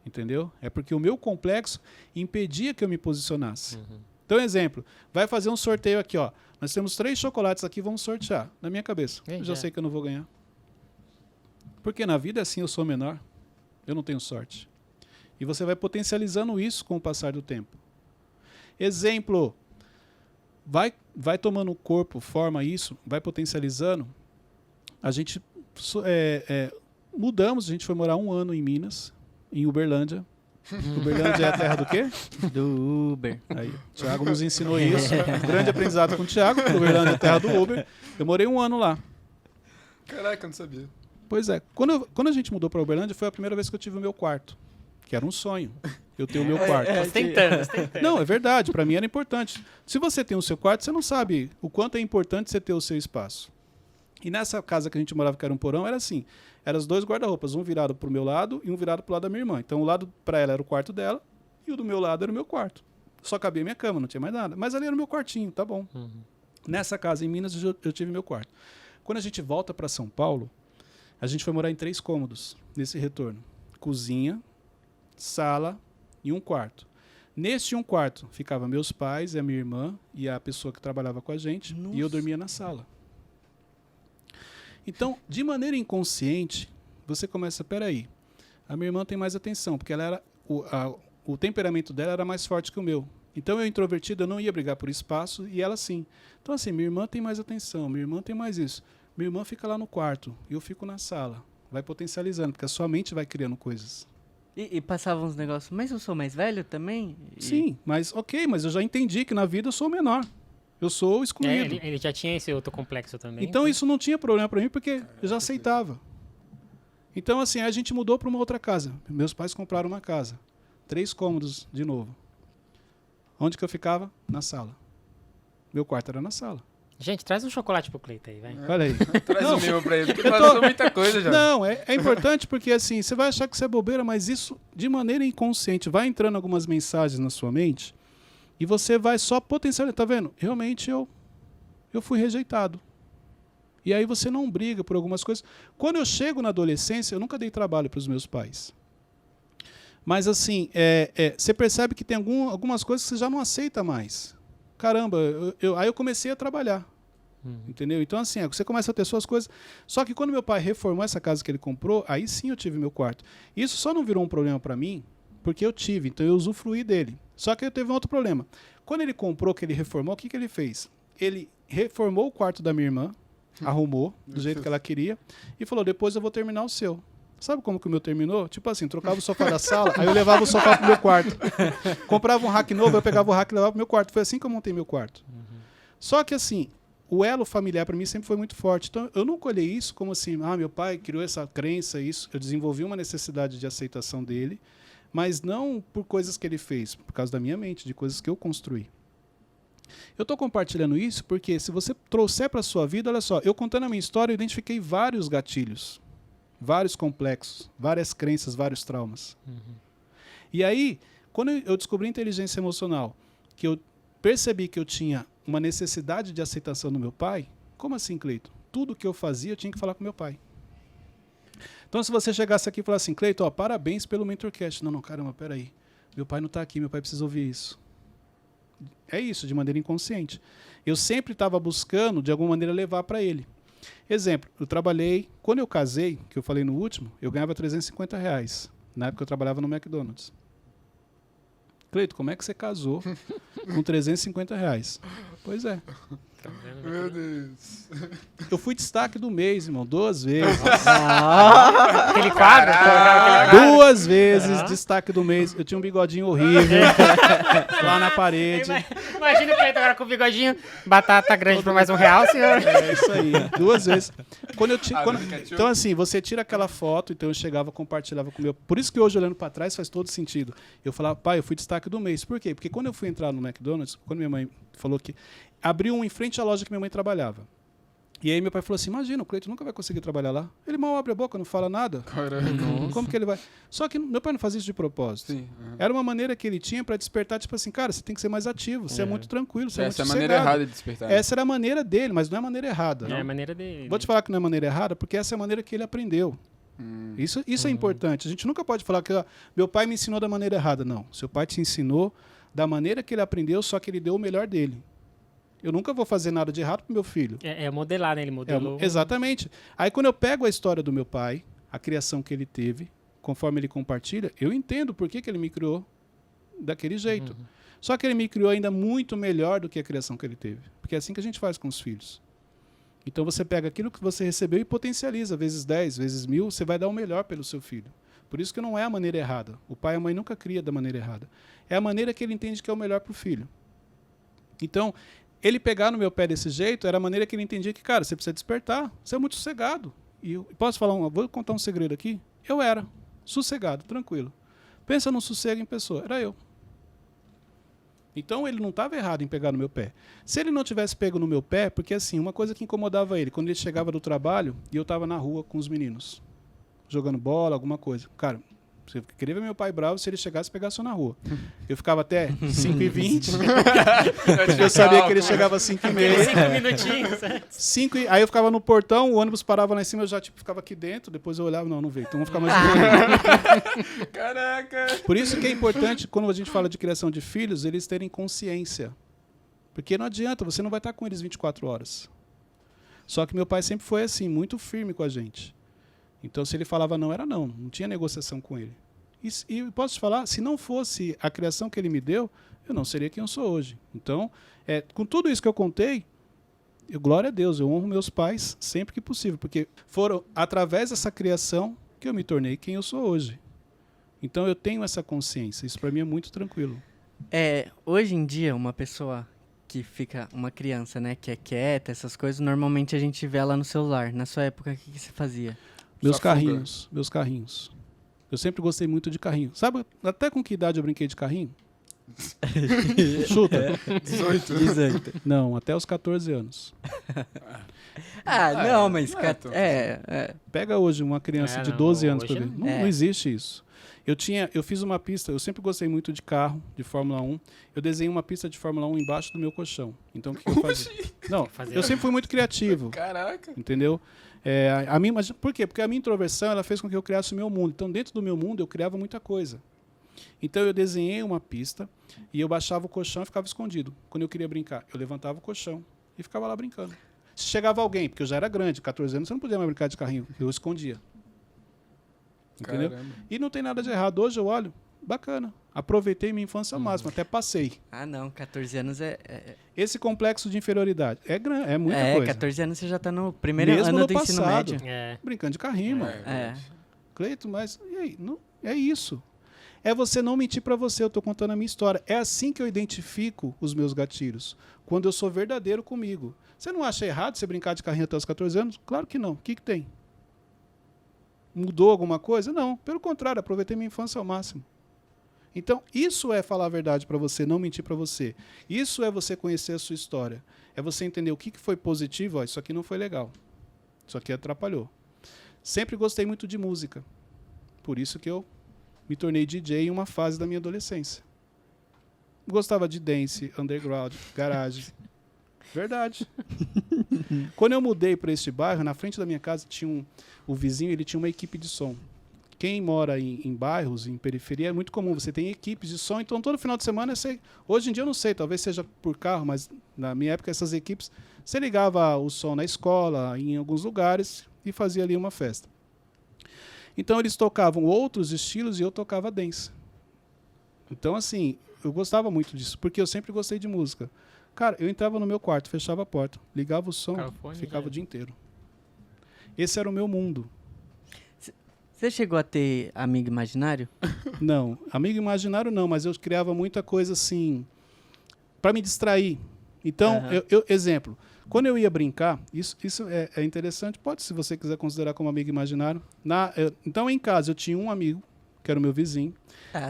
Entendeu? É porque o meu complexo impedia que eu me posicionasse. Uhum. Então, exemplo, vai fazer um sorteio aqui, ó. Nós temos 3 chocolates aqui, vamos sortear. Na minha cabeça, eu já sei que eu não vou ganhar. Porque na vida é assim, eu sou menor. Eu não tenho sorte. E você vai potencializando isso com o passar do tempo. Exemplo, vai tomando corpo, forma isso, vai potencializando. A gente mudamos, a gente foi morar 1 ano em Minas, em Uberlândia. Uberlândia é a terra do quê? Do Uber. Aí, o Thiago nos ensinou isso. Grande aprendizado com o Thiago. Uberlândia é a terra do Uber. Eu morei 1 ano lá. Caraca, eu não sabia. Pois é. Quando a gente mudou para Uberlândia, foi a primeira vez que eu tive o meu quarto. Que era um sonho. Eu tenho o meu quarto. Tentando. Não, é verdade. Para mim era importante. Se você tem o seu quarto, você não sabe o quanto é importante você ter o seu espaço. E nessa casa que a gente morava, que era um porão, era assim. Eram os 2 guarda-roupas, um virado para o meu lado e um virado para o lado da minha irmã. Então, o lado para ela era o quarto dela e o do meu lado era o meu quarto. Só cabia minha cama, não tinha mais nada. Mas ali era o meu quartinho, tá bom. Uhum. Nessa casa, em Minas, eu tive meu quarto. Quando a gente volta para São Paulo, a gente foi morar em 3 cômodos nesse retorno. Cozinha, sala e um quarto. Neste um quarto ficava meus pais, a minha irmã e a pessoa que trabalhava com a gente. Nossa. E eu dormia na sala. Então, de maneira inconsciente, você começa, peraí, a minha irmã tem mais atenção, porque ela era o temperamento dela era mais forte que o meu. Então, eu introvertido, eu não ia brigar por espaço, e ela sim. Então, assim, minha irmã tem mais atenção, minha irmã tem mais isso. Minha irmã fica lá no quarto, e eu fico na sala. Vai potencializando, porque a sua mente vai criando coisas. E passavam uns negócios, mas eu sou mais velho também? Sim, mas eu já entendi que na vida eu sou o menor. Eu sou excluído. Ele já tinha esse outro complexo também. Então isso não tinha problema para mim, porque eu já aceitava. Então, assim, a gente mudou para uma outra casa. Meus pais compraram uma casa. 3 cômodos de novo. Onde que eu ficava? Na sala. Meu quarto era na sala. Gente, traz um chocolate pro Cleiton aí, vai. Olha aí. Traz o meu pra ele, porque passou muita coisa já. Não, é importante porque, assim, você vai achar que isso é bobeira, mas isso, de maneira inconsciente, vai entrando algumas mensagens na sua mente E você vai só potencializar. Tá vendo? Realmente eu fui rejeitado. E aí você não briga por algumas coisas. Quando eu chego na adolescência, eu nunca dei trabalho para os meus pais. Mas assim, você percebe que tem algumas coisas que você já não aceita mais. Caramba, aí eu comecei a trabalhar. Entendeu? Então assim, você começa a ter suas coisas. Só que quando meu pai reformou essa casa que ele comprou, aí sim eu tive meu quarto. Isso só não virou um problema para mim, porque eu tive, então eu usufruí dele. Só que eu teve um outro problema. Quando ele comprou, que ele reformou, o que ele fez? Ele reformou o quarto da minha irmã, arrumou do jeito que ela queria e falou, depois eu vou terminar o seu. Sabe como que o meu terminou? Tipo assim, trocava o sofá da sala, aí eu levava o sofá pro meu quarto. Comprava um rack novo, eu pegava o rack e levava pro meu quarto. Foi assim que eu montei meu quarto. Só que assim, o elo familiar para mim sempre foi muito forte. Então eu nunca olhei isso como assim, meu pai criou essa crença, isso. Eu desenvolvi uma necessidade de aceitação dele, mas não por coisas que ele fez, por causa da minha mente, de coisas que eu construí. Eu estou compartilhando isso porque se você trouxer para a sua vida, olha só, eu contando a minha história, eu identifiquei vários gatilhos, vários complexos, várias crenças, vários traumas. E aí, quando eu descobri inteligência emocional, que eu percebi que eu tinha uma necessidade de aceitação do meu pai, como assim, Cleiton? Tudo que eu fazia, eu tinha que falar com meu pai. Então, se você chegasse aqui e falasse assim, Cleiton, parabéns pelo Mentorcast. Não, caramba, peraí. Meu pai não está aqui, meu pai precisa ouvir isso. É isso, de maneira inconsciente. Eu sempre estava buscando, de alguma maneira, levar para ele. Exemplo, eu trabalhei, quando eu casei, que eu falei no último, eu ganhava R$350. Na época eu trabalhava no McDonald's. Cleiton, como é que você casou com R$350? Pois é. Meu Deus. Eu fui destaque do mês, irmão, 2 vezes. Aquele quadro? 2 vezes destaque do mês. Eu tinha um bigodinho horrível lá na parede. Imagina o Cleiton agora com o bigodinho, batata grande por mais R$1, senhor. É isso aí, 2 vezes. Então assim, você tira aquela foto, então eu chegava, compartilhava com o meu... Por isso que hoje, olhando para trás, faz todo sentido. Eu falava, pai, eu fui destaque do mês. Por quê? Porque quando eu fui entrar no McDonald's, quando minha mãe falou que... Abriu em frente à loja que minha mãe trabalhava. E aí meu pai falou assim, imagina, o Cleiton nunca vai conseguir trabalhar lá. Ele mal abre a boca, não fala nada. Caramba. Como que ele vai? Só que meu pai não fazia isso de propósito. Sim. Era uma maneira que ele tinha para despertar, tipo assim, cara, você tem que ser mais ativo, você é muito tranquilo, você é muito Essa é a sossegado. maneira errada de despertar. Essa era a maneira dele, mas não é a maneira errada. É a maneira dele. Vou te falar que não é a maneira errada, porque essa é a maneira que ele aprendeu. Isso é importante. A gente nunca pode falar que meu pai me ensinou da maneira errada. Não. Seu pai te ensinou da maneira que ele aprendeu, só que ele deu o melhor dele. Eu nunca vou fazer nada de errado pro meu filho. É modelar, né? Ele modelou. Exatamente. Aí quando eu pego a história do meu pai, a criação que ele teve, conforme ele compartilha, eu entendo por que ele me criou daquele jeito. Só que ele me criou ainda muito melhor do que a criação que ele teve. Porque é assim que a gente faz com os filhos. Então você pega aquilo que você recebeu e potencializa, vezes 10, vezes 1000, você vai dar o melhor pelo seu filho. Por isso que não é a maneira errada. O pai e a mãe nunca cria da maneira errada. É a maneira que ele entende que é o melhor para o filho. Então, ele pegar no meu pé desse jeito era a maneira que ele entendia que, cara, você precisa despertar, você é muito sossegado. E posso falar, vou contar um segredo aqui? Eu era sossegado, tranquilo. Pensa num sossego em pessoa, era eu. Então ele não estava errado em pegar no meu pé. Se ele não tivesse pego no meu pé, porque assim, uma coisa que incomodava ele, quando ele chegava do trabalho e eu estava na rua com os meninos, jogando bola, alguma coisa. Cara, você queria ver meu pai bravo se ele chegasse e pegasse eu na rua. Eu ficava até 5h20. Eu sabia que ele chegava às 5h30. 5 minutinhos. Aí eu ficava no portão, o ônibus parava lá em cima, eu já ficava aqui dentro, depois eu olhava, não veio. Então vamos ficar mais um Caraca! Por isso que é importante, quando a gente fala de criação de filhos, eles terem consciência. Porque não adianta, você não vai estar com eles 24 horas. Só que meu pai sempre foi assim, muito firme com a gente. Então, se ele falava não, era não. Não tinha negociação com ele. E posso te falar, se não fosse a criação que ele me deu, eu não seria quem eu sou hoje. Então, com tudo isso que eu contei, glória a Deus, eu honro meus pais sempre que possível, porque foram através dessa criação que eu me tornei quem eu sou hoje. Então, eu tenho essa consciência. Isso para mim é muito tranquilo. Hoje em dia, uma pessoa que fica, uma criança, né, que é quieta, essas coisas, normalmente a gente vê ela no celular. Na sua época, o que você fazia? Meus carrinhos. Eu sempre gostei muito de carrinho. Sabe até com que idade eu brinquei de carrinho? Chuta. 18. Não, até os 14 anos. Não, mas... Pega hoje uma criança de 12 anos para ver. Não existe isso. Eu fiz uma pista, eu sempre gostei muito de carro, de Fórmula 1. Eu desenhei uma pista de Fórmula 1 embaixo do meu colchão. Então o que eu fazia? Não, eu sempre fui muito criativo. Caraca. Entendeu? Mas por quê? Porque a minha introversão ela fez com que eu criasse o meu mundo. Então, dentro do meu mundo, eu criava muita coisa. Então, eu desenhei uma pista e eu baixava o colchão e ficava escondido. Quando eu queria brincar, eu levantava o colchão e ficava lá brincando. Se chegava alguém, porque eu já era grande, 14 anos, você não podia mais brincar de carrinho. Eu escondia. Entendeu? Caramba. E não tem nada de errado. Hoje eu olho, bacana. Aproveitei minha infância ao máximo, até passei. Ah, não, 14 anos Esse complexo de inferioridade é muita coisa. 14 anos você já tá no primeiro Mesmo ano no do ensino passado. médio. Brincando de carrinho, mano. Cleito, mas e aí? Não, é isso. É você não mentir pra você, eu tô contando a minha história. É assim que eu identifico os meus gatilhos. Quando eu sou verdadeiro comigo. Você não acha errado você brincar de carrinho até os 14 anos? Claro que não. O que tem? Mudou alguma coisa? Não. Pelo contrário, aproveitei minha infância ao máximo. Então, isso é falar a verdade para você, não mentir para você. Isso é você conhecer a sua história. É você entender o que foi positivo. Ó, isso aqui não foi legal. Isso aqui atrapalhou. Sempre gostei muito de música. Por isso que eu me tornei DJ em uma fase da minha adolescência. Gostava de dance, underground, garagem. Verdade. Quando eu mudei para este bairro, na frente da minha casa tinha o vizinho, ele tinha uma equipe de som. Quem mora em bairros, em periferia, é muito comum. Você tem equipes de som, então todo final de semana, hoje em dia eu não sei, talvez seja por carro, mas na minha época essas equipes, você ligava o som na escola, em alguns lugares, e fazia ali uma festa. Então eles tocavam outros estilos e eu tocava dance. Então assim, eu gostava muito disso, porque eu sempre gostei de música. Cara, eu entrava no meu quarto, fechava a porta, ligava o som, ficava o dia inteiro. Esse era o meu mundo. Você chegou a ter amigo imaginário? Não, amigo imaginário não, mas eu criava muita coisa assim para me distrair. Então, exemplo, quando eu ia brincar, isso é interessante, pode, se você quiser considerar como amigo imaginário. Então, em casa, eu tinha um amigo, que era o meu vizinho,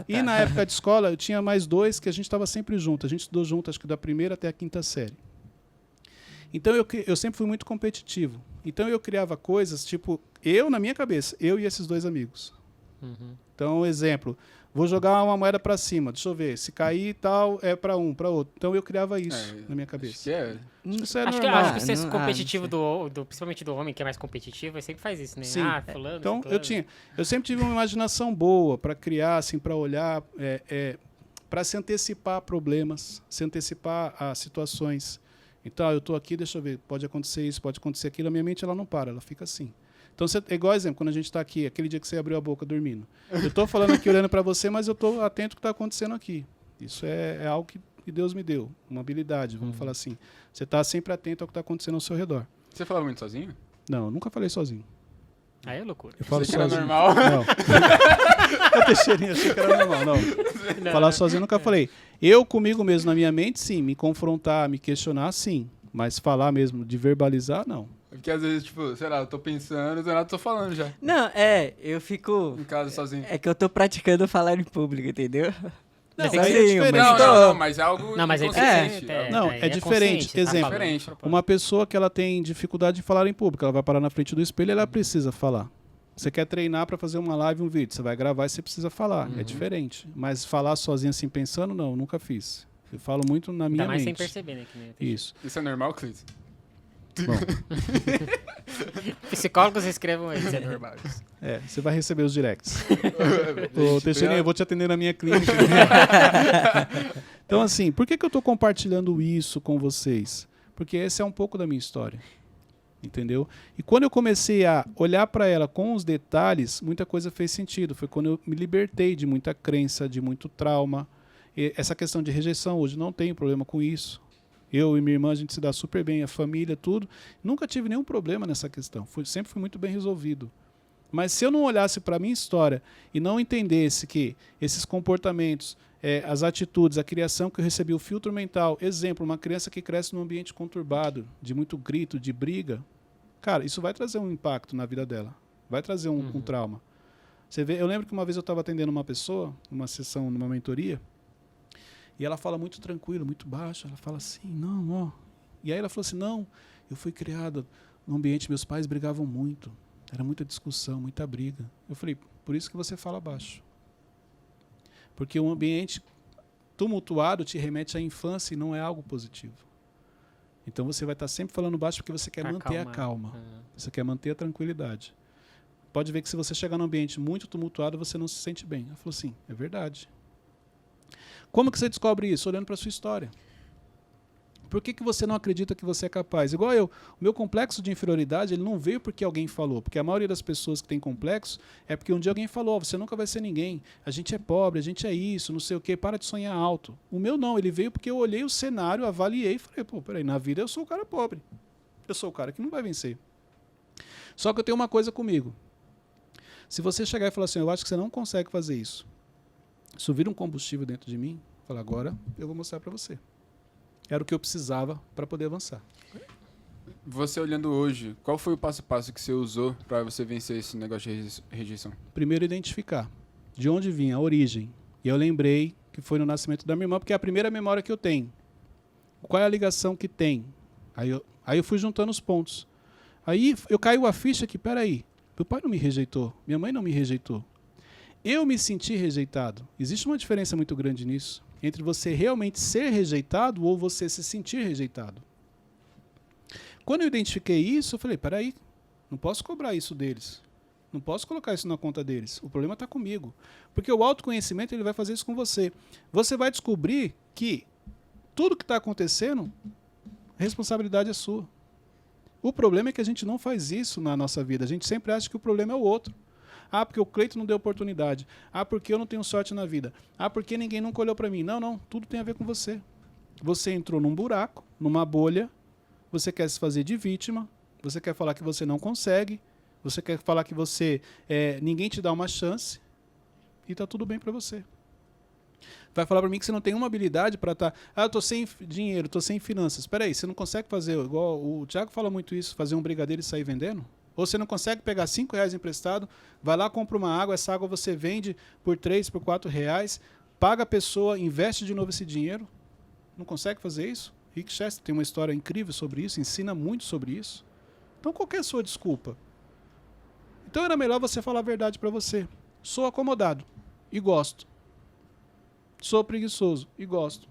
e na época de escola, eu tinha mais dois que a gente estava sempre junto. A gente estudou junto, acho que da primeira até a quinta série. Então, eu sempre fui muito competitivo. Então, eu criava coisas, tipo, na minha cabeça, eu e esses dois amigos. Então, exemplo, vou jogar uma moeda para cima, deixa eu ver, se cair tal, é para um, para outro. Então, eu criava isso na minha cabeça. Isso é normal. Acho que o senso competitivo, principalmente do homem, que é mais competitivo, ele sempre faz isso, né? Sim. Fulano, então, fulano. eu sempre tive uma imaginação boa para criar, assim, para olhar, para se antecipar a problemas, se antecipar a situações. Então, eu estou aqui, deixa eu ver, pode acontecer isso, pode acontecer aquilo, a minha mente ela não para, ela fica assim. Então, é igual exemplo, quando a gente está aqui, aquele dia que você abriu a boca dormindo. Eu estou falando aqui, olhando para você, mas eu estou atento ao que está acontecendo aqui. Isso é algo que Deus me deu, uma habilidade, vamos falar assim. Você está sempre atento ao que está acontecendo ao seu redor. Você falava muito sozinho? Não, eu nunca falei sozinho. Aí é loucura. Eu falo sozinho. Era normal? Não. A Teixeirinha, achei que era normal, não. Falar sozinho eu nunca falei. Eu comigo mesmo, na minha mente, sim. Me confrontar, me questionar, sim. Mas falar mesmo, de verbalizar, não. Porque às vezes, tipo, sei lá, eu tô pensando, do nada eu tô falando já. Não, eu fico... Em casa, sozinho. É que eu tô praticando falar em público, entendeu? Não, Mas aí é diferente. Não, mas é algo Não, mas é inconsciente. diferente. Não, é diferente. consciente, Exemplo. Diferente. Uma pessoa que ela tem dificuldade de falar em público, ela vai parar na frente do espelho e ela precisa falar. Você quer treinar para fazer uma live, um vídeo, você vai gravar e você precisa falar. É diferente. Mas falar sozinho assim, pensando, não, nunca fiz. Eu falo muito na minha Ainda mais mente. sem perceber, né? Que nem Isso. Isso é normal, Cleiton? Bom, Psicólogos escrevam aí, isso é normal. você vai receber os directs. Ô, Teixeirinha, eu vou te atender na minha clínica. Então, assim, por que eu estou compartilhando isso com vocês? Porque esse é um pouco da minha história. Entendeu? E quando eu comecei a olhar para ela com os detalhes, muita coisa fez sentido. Foi quando eu me libertei de muita crença, de muito trauma. E essa questão de rejeição, hoje não tenho problema com isso. Eu e minha irmã, a gente se dá super bem, a família, tudo. Nunca tive nenhum problema nessa questão. Sempre fui muito bem resolvido. Mas se eu não olhasse para a minha história e não entendesse que esses comportamentos, as atitudes, a criação que eu recebi, o filtro mental, exemplo, uma criança que cresce num ambiente conturbado, de muito grito, de briga, cara, isso vai trazer um impacto na vida dela. Vai trazer um trauma. Você vê, eu lembro que uma vez eu estava atendendo uma pessoa, numa sessão, numa mentoria, e ela fala muito tranquilo, muito baixo. Ela fala assim, não, ó. E aí ela falou assim, não, eu fui criada num ambiente, meus pais brigavam muito. Era muita discussão, muita briga. Eu falei, por isso que você fala baixo. Porque um ambiente tumultuado te remete à infância e não é algo positivo. Então você vai estar sempre falando baixo porque você quer manter a calma. Você quer manter a tranquilidade. Pode ver que se você chegar num ambiente muito tumultuado, você não se sente bem. Ela falou assim, é verdade. Como que você descobre isso? Olhando para a sua história. Por que você não acredita que você é capaz? Igual eu, o meu complexo de inferioridade, ele não veio porque alguém falou. Porque a maioria das pessoas que tem complexo é porque um dia alguém falou, você nunca vai ser ninguém, a gente é pobre, a gente é isso, não sei o quê, para de sonhar alto. O meu não, ele veio porque eu olhei o cenário, avaliei e falei, pô, peraí, na vida eu sou o cara pobre. Eu sou o cara que não vai vencer. Só que eu tenho uma coisa comigo. Se você chegar e falar assim, eu acho que você não consegue fazer isso, isso vira um combustível dentro de mim, fala, agora eu vou mostrar para você. Era o que eu precisava para poder avançar. Você olhando hoje, qual foi o passo a passo que você usou para você vencer esse negócio de rejeição? Primeiro, identificar de onde vinha a origem. E eu lembrei que foi no nascimento da minha irmã, porque é a primeira memória que eu tenho. Qual é a ligação que tem? Aí eu fui juntando os pontos. Aí eu caiu a ficha que, peraí, meu pai não me rejeitou, minha mãe não me rejeitou. Eu me senti rejeitado. Existe uma diferença muito grande nisso. Entre você realmente ser rejeitado ou você se sentir rejeitado. Quando eu identifiquei isso, eu falei, peraí, não posso cobrar isso deles. Não posso colocar isso na conta deles. O problema está comigo. Porque o autoconhecimento ele vai fazer isso com você. Você vai descobrir que tudo que está acontecendo, a responsabilidade é sua. O problema é que a gente não faz isso na nossa vida. A gente sempre acha que o problema é o outro. Ah, porque o Cleiton não deu oportunidade. Ah, porque eu não tenho sorte na vida. Ah, porque ninguém nunca olhou para mim. Não, não. Tudo tem a ver com você. Você entrou num buraco, numa bolha. Você quer se fazer de vítima. Você quer falar que você não consegue. Você quer falar que você ninguém te dá uma chance. E tá tudo bem para você. Vai falar para mim que você não tem uma habilidade para estar... Ah, eu tô sem dinheiro, tô sem finanças. Espera aí, você não consegue fazer... Igual o Thiago fala muito isso. Fazer um brigadeiro e sair vendendo? Ou você não consegue pegar R$5 emprestado, vai lá, compra uma água, essa água você vende por 3, por 4 reais, paga a pessoa, investe de novo esse dinheiro. Não consegue fazer isso? Rick Chester tem uma história incrível sobre isso, ensina muito sobre isso. Então qual que é a sua desculpa? Então era melhor você falar a verdade para você. Sou acomodado e gosto. Sou preguiçoso e gosto.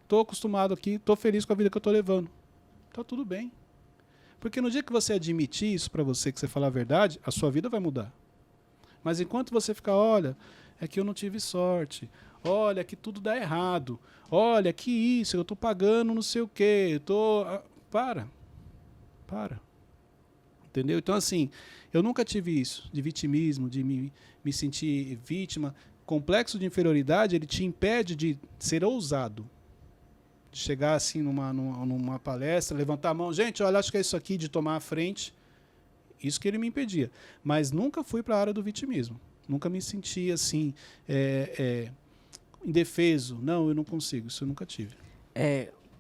Estou acostumado aqui, estou feliz com a vida que eu estou levando. Está tudo bem. Porque no dia que você admitir isso para você, que você falar a verdade, a sua vida vai mudar. Mas enquanto você ficar, olha, é que eu não tive sorte, olha, que tudo dá errado, olha, que isso, eu estou pagando não sei o quê, eu tô... Para. Entendeu? Então, assim, eu nunca tive isso, de vitimismo, de me sentir vítima. Complexo de inferioridade, ele te impede de ser ousado. Chegar assim numa palestra, levantar a mão, gente, olha, acho que é isso aqui, de tomar a frente. Isso que ele me impedia. Mas nunca fui para a área do vitimismo. Nunca me senti assim, indefeso. Não, eu não consigo. Isso eu nunca tive.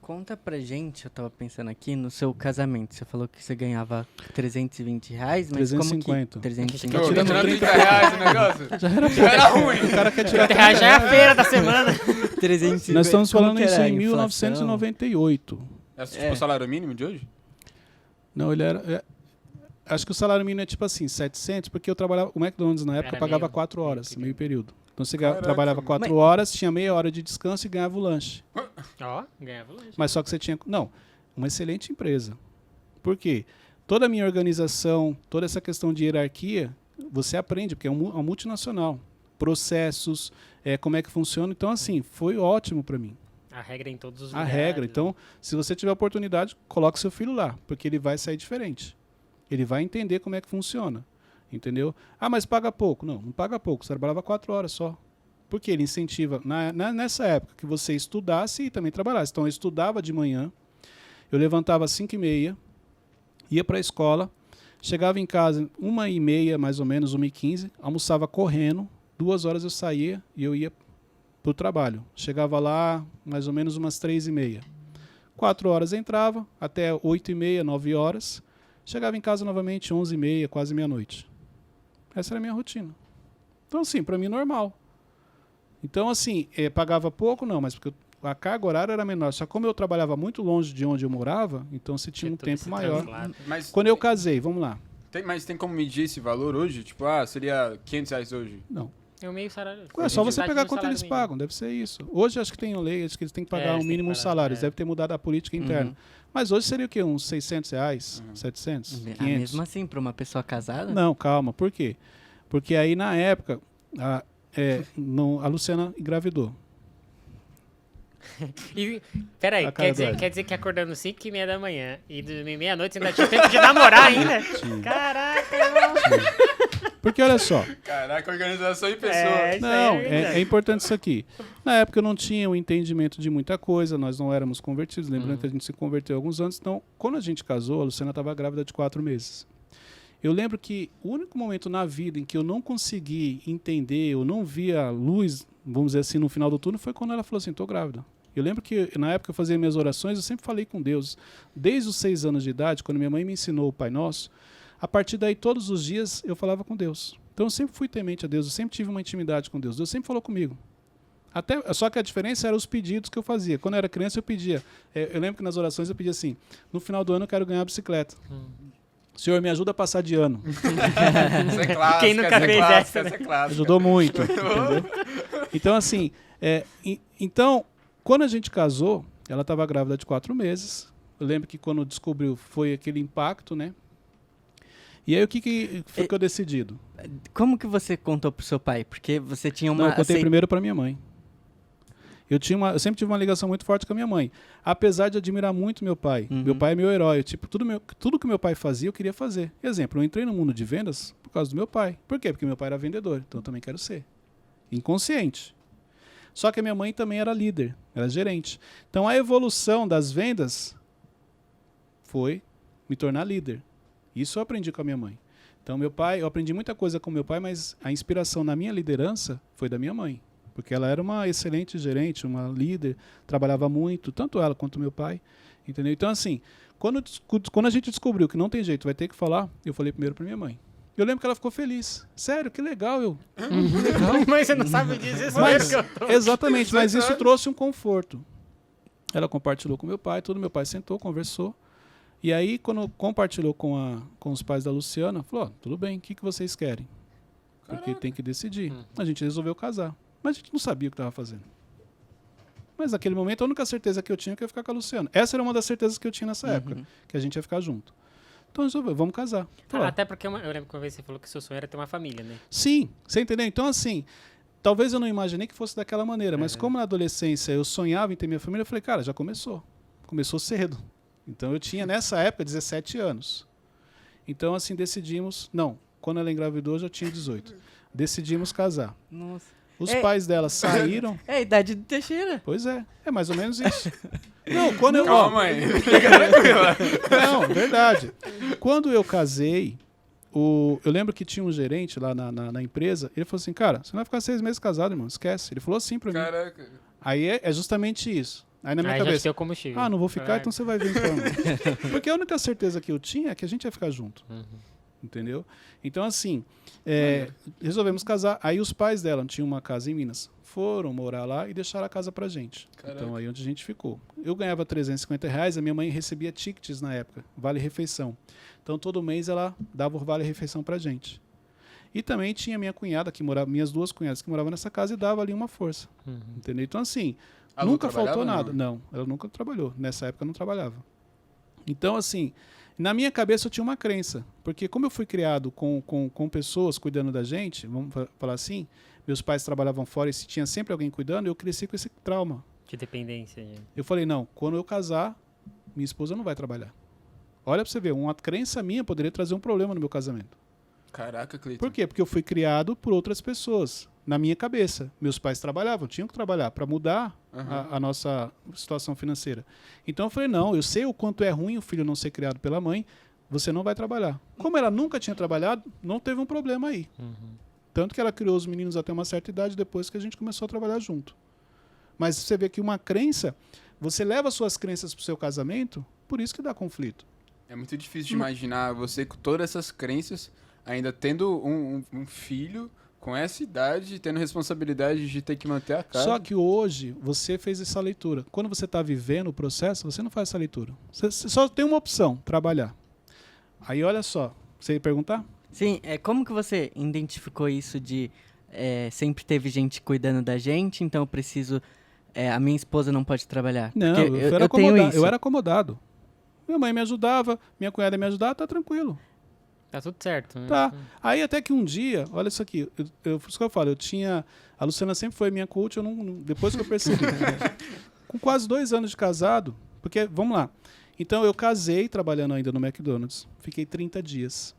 Conta pra gente, eu tava pensando aqui, no seu casamento. Você falou que você ganhava R$320, mas 350. como que... 350. Tá tirando 30 reais o negócio? Já era ruim. O cara quer tirar 30 reais já é a feira da semana. 350. Nós estamos falando isso em inflação? 1998. É tipo o salário mínimo de hoje? Não, ele era... acho que o salário mínimo é tipo assim, 700, porque eu trabalhava... O McDonald's na época pagava 4 horas, meio período. Então você trabalhava 4 horas, tinha meia hora de descanso e ganhava o lanche. Ó, ganhava o lanche. Mas só que você tinha... Não, uma excelente empresa. Por quê? Toda a minha organização, toda essa questão de hierarquia, você aprende, porque é uma multinacional. Processos, como é que funciona. Então, assim, foi ótimo para mim. A regra em todos os A lugares. regra. Então, se você tiver oportunidade, coloque seu filho lá, porque ele vai sair diferente. Ele vai entender como é que funciona. Entendeu? Ah, mas paga pouco. Não paga pouco. Você trabalhava 4 horas só. Porque ele incentiva, nessa época, que você estudasse e também trabalhasse. Então, eu estudava de manhã, eu levantava às 5h30, ia para a escola, chegava em casa 1h30, mais ou menos, 1h15, almoçava correndo, 2 horas eu saía e eu ia para o trabalho. Chegava lá mais ou menos umas 3h30. 4 horas entrava, até 8h30, 9 horas. Chegava em casa novamente 11h30, quase meia-noite. Essa era a minha rotina. Então, assim, para mim, normal. Então, assim, pagava pouco, não, mas porque a carga horária era menor. Só como eu trabalhava muito longe de onde eu morava, então você tinha um tempo maior. Mas quando eu casei, vamos lá. Mas tem como medir esse valor hoje? Tipo, seria R$500 hoje? Não. É o meio salário. É só você Metade pegar do quanto salário eles mínimo. pagam, deve ser isso. Hoje acho que tem lei, acho que eles têm que pagar eles o têm mínimo que pagar, salário, é. deve ter mudado a política interna. Uhum. Mas hoje seria o quê? Uns R$600, 700, 500? Mesmo assim, pra uma pessoa casada? Não, calma, por quê? Porque aí na época a Luciana engravidou. E, peraí, A cara quer dizer que acordando 5h30 da manhã e dormir meia-noite você ainda tinha tempo de namorar ainda? Sim. Caraca, irmão. Porque olha só, Caraca, organização em pessoa. É, isso não, aí é importante isso aqui. Na época eu não tinha o entendimento de muita coisa, nós não éramos convertidos, lembrando que a gente se converteu há alguns anos. Então, quando a gente casou, a Luciana estava grávida de 4 meses. Eu lembro que o único momento na vida em que eu não consegui entender, eu não via luz, vamos dizer assim, no final do túnel, foi quando ela falou assim, estou grávida. Eu lembro que na época eu fazia minhas orações, eu sempre falei com Deus. Desde os 6 anos de idade, quando minha mãe me ensinou o Pai Nosso, a partir daí todos os dias eu falava com Deus. Então eu sempre fui temente a Deus, eu sempre tive uma intimidade com Deus. Deus sempre falou comigo. Só que a diferença era os pedidos que eu fazia. Quando eu era criança eu pedia. Eu lembro que nas orações eu pedia assim, no final do ano eu quero ganhar a bicicleta. Senhor, me ajuda a passar de ano. Isso é clássico, Quem nunca fez essa, né? é clássica. Ajudou muito. Entendeu? Então, assim, então, quando a gente casou, ela estava grávida de 4 meses. Eu lembro que quando descobriu foi aquele impacto, né? E aí o que ficou decidido? Como que você contou pro seu pai? Porque você tinha uma... Não, eu contei primeiro para minha mãe. Eu sempre tive uma ligação muito forte com a minha mãe. Apesar de admirar muito meu pai. Uhum. Meu pai é meu herói. Tipo, tudo que meu pai fazia, eu queria fazer. Exemplo, eu entrei no mundo de vendas por causa do meu pai. Por quê? Porque meu pai era vendedor. Então eu também quero ser. Inconsciente. Só que a minha mãe também era líder, era gerente. Então a evolução das vendas foi me tornar líder. Isso eu aprendi com a minha mãe. Então eu aprendi muita coisa com meu pai, mas a inspiração na minha liderança foi da minha mãe. Porque ela era uma excelente gerente, uma líder, trabalhava muito, tanto ela quanto meu pai. Entendeu? Então assim, quando a gente descobriu que não tem jeito, vai ter que falar, eu falei primeiro para minha mãe. Eu lembro que ela ficou feliz. Sério, que legal. Que legal. Mas você não sabe dizer Mas, que eu tô... exatamente, mas isso trouxe um conforto. Ela compartilhou com meu pai, meu pai sentou, conversou. E aí, quando compartilhou com os pais da Luciana, falou, tudo bem, o que vocês querem? Porque tem que decidir. A gente resolveu casar. Mas a gente não sabia o que estava fazendo. Mas naquele momento, a única certeza que eu tinha é que eu ia ficar com a Luciana. Essa era uma das certezas que eu tinha nessa época, que a gente ia ficar junto. Então resolveu, vamos casar. Até porque eu lembro que uma vez você falou que seu sonho era ter uma família, né? Sim, você entendeu? Então assim, talvez eu não imaginei que fosse daquela maneira, mas como na adolescência eu sonhava em ter minha família, eu falei, cara, já começou. Começou cedo. Então eu tinha nessa época 17 anos. Então assim, decidimos, não, quando ela engravidou eu já tinha 18. Decidimos casar. Nossa. Os pais dela saíram. É a idade do Teixeira. Pois é mais ou menos isso. Não, quando eu... Calma, mãe. Fica tranquila. Não, verdade. Quando eu casei, eu lembro que tinha um gerente lá na empresa, ele falou assim, cara, você não vai ficar 6 meses casado, irmão, esquece. Ele falou assim pra mim. Caraca. Aí é justamente isso. Aí na minha Aí já cabeça, tem o combustível. não vou ficar, então você vai vir então. Porque a única certeza que eu tinha é que a gente ia ficar junto. Entendeu? Então assim, resolvemos casar. Aí os pais dela tinham uma casa em Minas. Foram morar lá e deixaram a casa pra gente. Caraca. Então aí onde a gente ficou. Eu ganhava R$350, a minha mãe recebia tickets na época, vale-refeição. Então todo mês ela dava o vale-refeição pra gente. E também tinha minha cunhada que morava, minhas 2 cunhadas que moravam nessa casa e dava ali uma força. Entendeu? Então assim, Ela nunca não trabalhava, faltou nada. Não, ela nunca trabalhou. Nessa época não trabalhava. Então assim, na minha cabeça eu tinha uma crença, porque como eu fui criado com pessoas cuidando da gente, vamos falar assim, meus pais trabalhavam fora e se tinha sempre alguém cuidando, eu cresci com esse trauma. De dependência. Né? Eu falei, não, quando eu casar, minha esposa não vai trabalhar. Olha pra você ver, uma crença minha poderia trazer um problema no meu casamento. Caraca, Cleiton. Por quê? Porque eu fui criado por outras pessoas, na minha cabeça. Meus pais trabalhavam, tinham que trabalhar para mudar a nossa situação financeira. Então eu falei, não, eu sei o quanto é ruim o filho não ser criado pela mãe, você não vai trabalhar. Como ela nunca tinha trabalhado, não teve um problema aí. Tanto que ela criou os meninos até uma certa idade depois que a gente começou a trabalhar junto. Mas você vê que uma crença, você leva suas crenças para o seu casamento, por isso que dá conflito. É muito difícil de imaginar você com todas essas crenças, ainda tendo um filho com essa idade, tendo responsabilidade de ter que manter a casa. Só que hoje você fez essa leitura. Quando você está vivendo o processo, você não faz essa leitura. Você só tem uma opção, trabalhar. Aí olha só, você ia perguntar? Sim, como que você identificou isso de sempre teve gente cuidando da gente, então eu preciso... a minha esposa não pode trabalhar. Não, Porque eu tenho isso. Eu era acomodado. Minha mãe me ajudava, minha cunhada me ajudava, tá tranquilo. Tá tudo certo, né? Tá. Aí até que um dia, olha isso aqui, por isso que eu falo, a Luciana sempre foi minha coach, depois que eu percebi. Com quase 2 anos de casado, porque, vamos lá, então eu casei trabalhando ainda no McDonald's, fiquei 30 dias,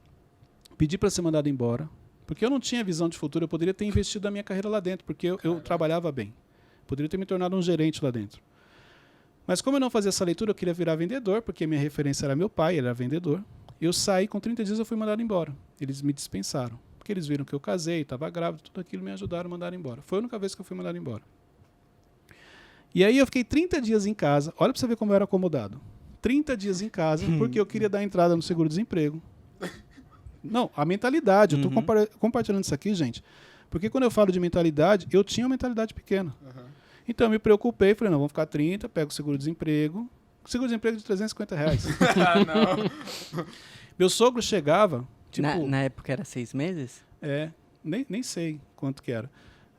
pedi para ser mandado embora, porque eu não tinha visão de futuro, eu poderia ter investido na minha carreira lá dentro, porque eu trabalhava bem, poderia ter me tornado um gerente lá dentro. Mas como eu não fazia essa leitura, eu queria virar vendedor, porque minha referência era meu pai, ele era vendedor. Eu saí, com 30 dias eu fui mandado embora. Eles me dispensaram. Porque eles viram que eu casei, estava grávida, tudo aquilo, me ajudaram a mandar embora. Foi a única vez que eu fui mandado embora. E aí eu fiquei 30 dias em casa. Olha para você ver como eu era acomodado. 30 dias em casa, porque eu queria dar entrada no seguro-desemprego. Não, a mentalidade. Eu estou compartilhando isso aqui, gente. Porque quando eu falo de mentalidade, eu tinha uma mentalidade pequena. Então eu me preocupei, falei, não, vamos ficar 30, pego o seguro-desemprego. Seguro-desemprego de R$350. Não. Meu sogro chegava, tipo... Na época era 6 meses? Nem sei quanto que era.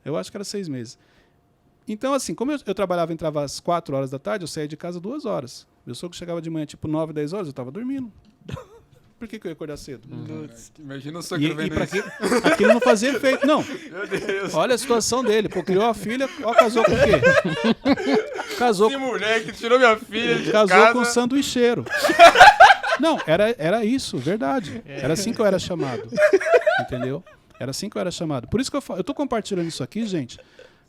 Eu acho que era 6 meses. Então, assim, como eu trabalhava, entrava às 4 horas da tarde, eu saía de casa 2 horas. Meu sogro chegava de manhã, tipo 9, 10 horas, eu estava dormindo. Por que eu ia acordar cedo? Imagina o sogro vendo pra isso. aquilo não fazia efeito. Não. Meu Deus. Olha a situação dele. Pô, criou a filha, casou com o quê? Casou Esse moleque tirou minha filha de Casou casa. com um sanduicheiro. Não, era isso, verdade. Era assim que eu era chamado. Entendeu? Era assim que eu era chamado. Por isso que eu tô compartilhando isso aqui, gente,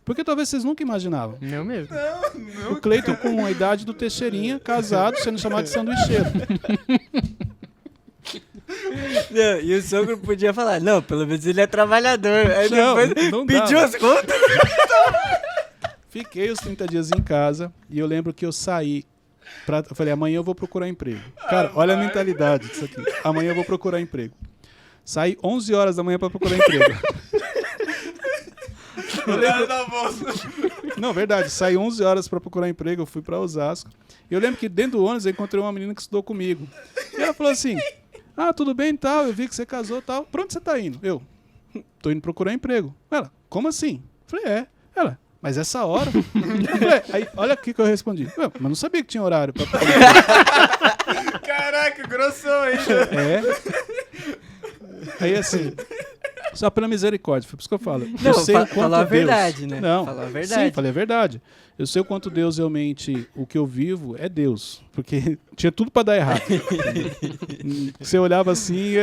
porque talvez vocês nunca imaginavam. Não mesmo. Não, O Cleiton com a idade do Teixeirinha, casado, sendo chamado de sanduicheiro. Não, e o sogro podia falar, não, pelo menos ele é trabalhador. Aí Não, depois não pediu dava. as contas. Fiquei os 30 dias em casa e eu lembro que eu saí. Eu falei, amanhã eu vou procurar emprego. Cara, olha a mentalidade disso aqui. Amanhã eu vou procurar emprego. Saí 11 horas da manhã para procurar emprego. da bolsa. Não, verdade. Saí 11 horas para procurar emprego, eu fui para Osasco. E eu lembro que dentro do ônibus eu encontrei uma menina que estudou comigo. E ela falou assim, tudo bem e tal, eu vi que você casou e tal. Pra onde você tá indo? Eu, tô indo procurar emprego. Ela, como assim? Eu falei, Ela, mas essa hora? Eu falei, aí, olha aqui que eu respondi. Mas não sabia que tinha horário pra procurar emprego. Caraca, grossão ainda. Aí assim, só pela misericórdia, foi por isso que eu falo. Não, Eu sei o quanto falou a Deus... verdade, né? Não, Falou a verdade. Sim, falei a verdade. Eu sei o quanto Deus realmente, o que eu vivo é Deus. Porque tinha tudo para dar errado. Você olhava assim,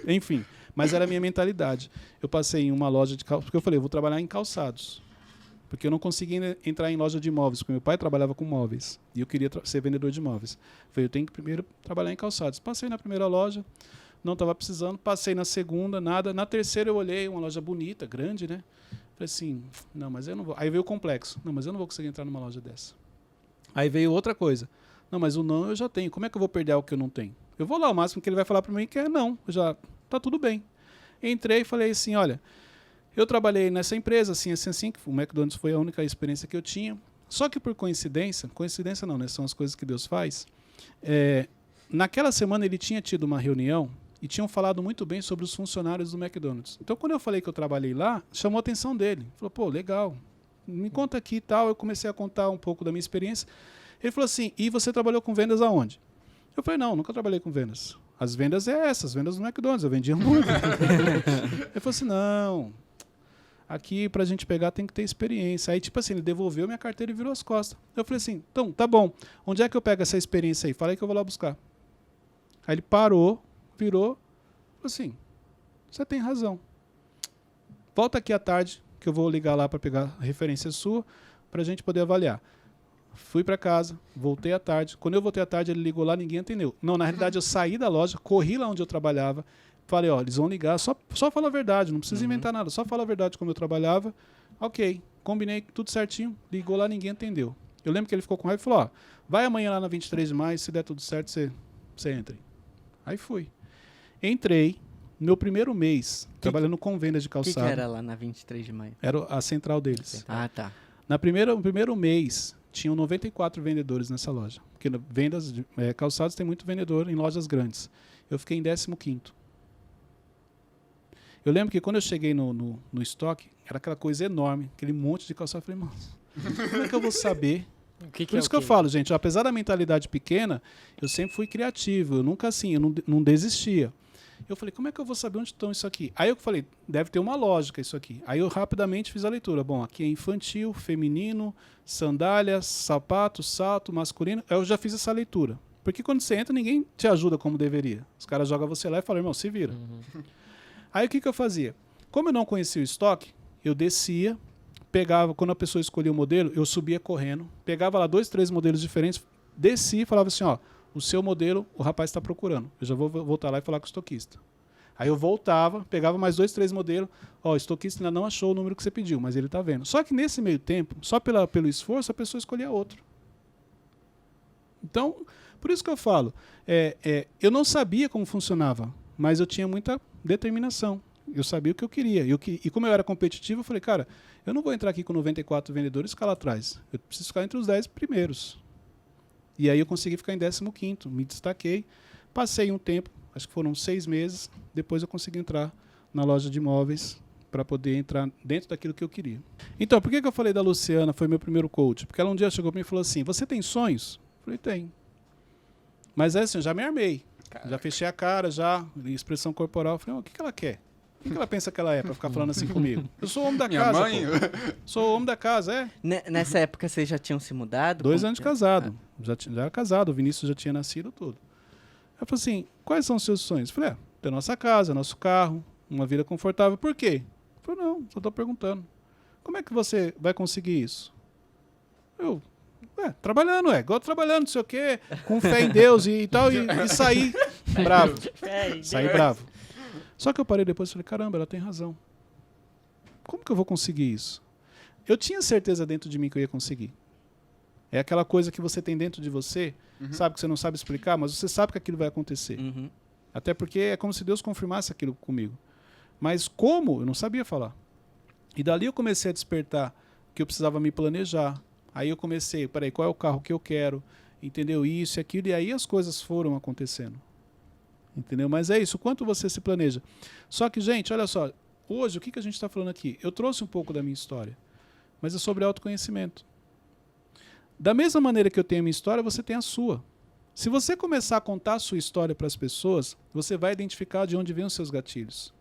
enfim. Mas era a minha mentalidade. Eu passei em uma loja de calçados, porque eu falei, eu vou trabalhar em calçados. Porque eu não conseguia entrar em loja de imóveis, porque meu pai trabalhava com móveis. E eu queria ser vendedor de imóveis. Falei, eu tenho que primeiro trabalhar em calçados. Passei na primeira loja, não estava precisando. Passei na segunda, nada. Na terceira eu olhei, uma loja bonita, grande, né? Falei assim, não, mas eu não vou. Aí veio o complexo. Não, mas eu não vou conseguir entrar numa loja dessa. Aí veio outra coisa. Não, mas o não eu já tenho. Como é que eu vou perder algo que eu não tenho? Eu vou lá, o máximo que ele vai falar para mim que é não. Eu já, tá tudo bem. Entrei e falei assim, olha, eu trabalhei nessa empresa, assim, que o McDonald's foi a única experiência que eu tinha. Só que por coincidência não, né? São as coisas que Deus faz. Naquela semana ele tinha tido uma reunião e tinham falado muito bem sobre os funcionários do McDonald's. Então, quando eu falei que eu trabalhei lá, chamou a atenção dele. Falou, pô, legal, me conta aqui e tal. Eu comecei a contar um pouco da minha experiência. Ele falou assim, e você trabalhou com vendas aonde? Eu falei, não, nunca trabalhei com vendas. As vendas as vendas do McDonald's, eu vendia hambúrguer. Ele falou assim, não, aqui pra gente pegar tem que ter experiência. Aí, tipo assim, ele devolveu minha carteira e virou as costas. Eu falei assim, então, tá bom, onde é que eu pego essa experiência aí? Falei que eu vou lá buscar. Aí ele parou, virou, falou assim, você tem razão. Volta aqui à tarde, que eu vou ligar lá para pegar a referência sua, para a gente poder avaliar. Fui para casa, voltei à tarde. Quando eu voltei à tarde, ele ligou lá, ninguém atendeu. Não, na realidade, eu saí da loja, corri lá onde eu trabalhava, falei, ó, eles vão ligar, só fala a verdade, não precisa inventar nada, só fala a verdade como eu trabalhava. Ok, combinei tudo certinho, ligou lá, ninguém atendeu. Eu lembro que ele ficou com raiva e falou, ó, vai amanhã lá na 23 de maio, se der tudo certo, você entra. Aí fui. Entrei, meu primeiro mês, trabalhando com vendas de calçado. O que era lá na 23 de maio? Era a central deles. Ah, tá. No primeiro mês, tinham 94 vendedores nessa loja. Porque vendas de calçados tem muito vendedor em lojas grandes. Eu fiquei em 15º. Eu lembro que quando eu cheguei no estoque, era aquela coisa enorme, aquele monte de calçado. Eu falei, mano, como é que eu vou saber? Por isso que eu falo, gente, apesar da mentalidade pequena, eu sempre fui criativo, eu nunca assim, eu não desistia. Eu falei, como é que eu vou saber onde estão isso aqui? Aí eu falei, deve ter uma lógica isso aqui. Aí eu rapidamente fiz a leitura. Bom, aqui é infantil, feminino, sandálias, sapato, salto, masculino. Aí eu já fiz essa leitura. Porque quando você entra, ninguém te ajuda como deveria. Os caras jogam você lá e falam, irmão, se vira. Aí o que eu fazia? Como eu não conhecia o estoque, eu descia, pegava, quando a pessoa escolhia o modelo, eu subia correndo, pegava lá 2, 3 modelos diferentes, descia e falava assim, ó, o seu modelo, o rapaz está procurando. Eu já vou voltar lá e falar com o estoquista. Aí eu voltava, pegava mais 2, 3 modelos. Ó, o estoquista ainda não achou o número que você pediu, mas ele está vendo. Só que nesse meio tempo, só pelo esforço, a pessoa escolhia outro. Então, por isso que eu falo, eu não sabia como funcionava, mas eu tinha muita determinação. Eu sabia o que eu queria. E como eu era competitivo, eu falei, cara, eu não vou entrar aqui com 94 vendedores e ficar lá atrás. Eu preciso ficar entre os 10 primeiros. E aí eu consegui ficar em 15º, me destaquei, passei um tempo, acho que foram 6 meses, depois eu consegui entrar na loja de imóveis para poder entrar dentro daquilo que eu queria. Então, por que eu falei da Luciana, foi meu primeiro coach? Porque ela um dia chegou para mim e falou assim, você tem sonhos? Eu falei, tenho. Mas é assim, eu já me armei, já fechei a cara, já, expressão corporal, eu falei, o que ela quer? O que ela pensa que ela é para ficar falando assim comigo? Eu sou o homem da casa, mãe? Sou o homem da casa, é. Nessa época vocês já tinham se mudado? 2 anos de casado. Já era casado, o Vinícius já tinha nascido, tudo. Eu falei assim, quais são os seus sonhos? Eu falei, ter nossa casa, nosso carro, uma vida confortável. Por quê? Eu falei, não, só estou perguntando. Como é que você vai conseguir isso? Eu, trabalhando, igual trabalhando, não sei o quê, com fé em Deus e tal, e saí bravo. Saí bravo. Só que eu parei depois e falei, caramba, ela tem razão. Como que eu vou conseguir isso? Eu tinha certeza dentro de mim que eu ia conseguir. É aquela coisa que você tem dentro de você, sabe que você não sabe explicar, mas você sabe que aquilo vai acontecer. Até porque é como se Deus confirmasse aquilo comigo. Mas como? Eu não sabia falar. E dali eu comecei a despertar que eu precisava me planejar. Aí eu comecei, peraí, qual é o carro que eu quero? Entendeu? Isso e aquilo, e aí as coisas foram acontecendo. Entendeu? Mas é isso, quanto você se planeja. Só que, gente, olha só, hoje o que a gente está falando aqui? Eu trouxe um pouco da minha história, mas é sobre autoconhecimento. Da mesma maneira que eu tenho a minha história, você tem a sua. Se você começar a contar a sua história para as pessoas, você vai identificar de onde vêm os seus gatilhos.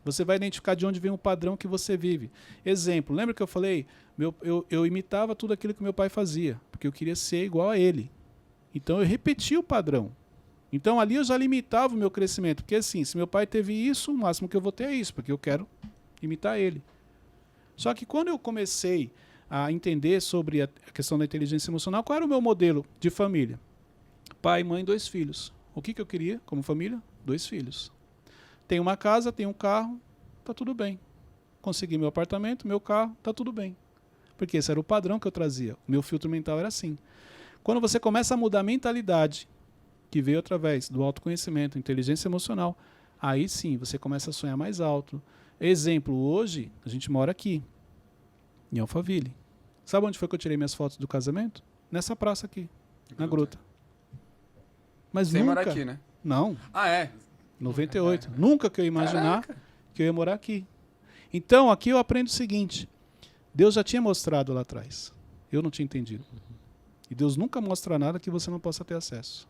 Você vai identificar de onde vem o padrão que você vive. Exemplo, lembra que eu falei? Eu imitava tudo aquilo que meu pai fazia, porque eu queria ser igual a ele. Então eu repetia o padrão. Então ali eu já limitava o meu crescimento, porque assim, se meu pai teve isso, o máximo que eu vou ter é isso, porque eu quero imitar ele. Só que quando eu comecei a entender sobre a questão da inteligência emocional, qual era o meu modelo de família? Pai, mãe, 2 filhos. O que eu queria como família? 2 filhos. Tenho uma casa, tenho um carro, tá tudo bem. Consegui meu apartamento, meu carro, tá tudo bem. Porque esse era o padrão que eu trazia. O meu filtro mental era assim. Quando você começa a mudar a mentalidade, que veio através do autoconhecimento, inteligência emocional, aí sim, você começa a sonhar mais alto. Exemplo, hoje, a gente mora aqui, em Alphaville. Sabe onde foi que eu tirei minhas fotos do casamento? Nessa praça aqui, na gruta. Mas Sem nunca... morar aqui, né? Não. Ah, é? 98. Nunca que eu ia imaginar que eu ia morar aqui. Então, aqui eu aprendo o seguinte. Deus já tinha mostrado lá atrás. Eu não tinha entendido. E Deus nunca mostra nada que você não possa ter acesso.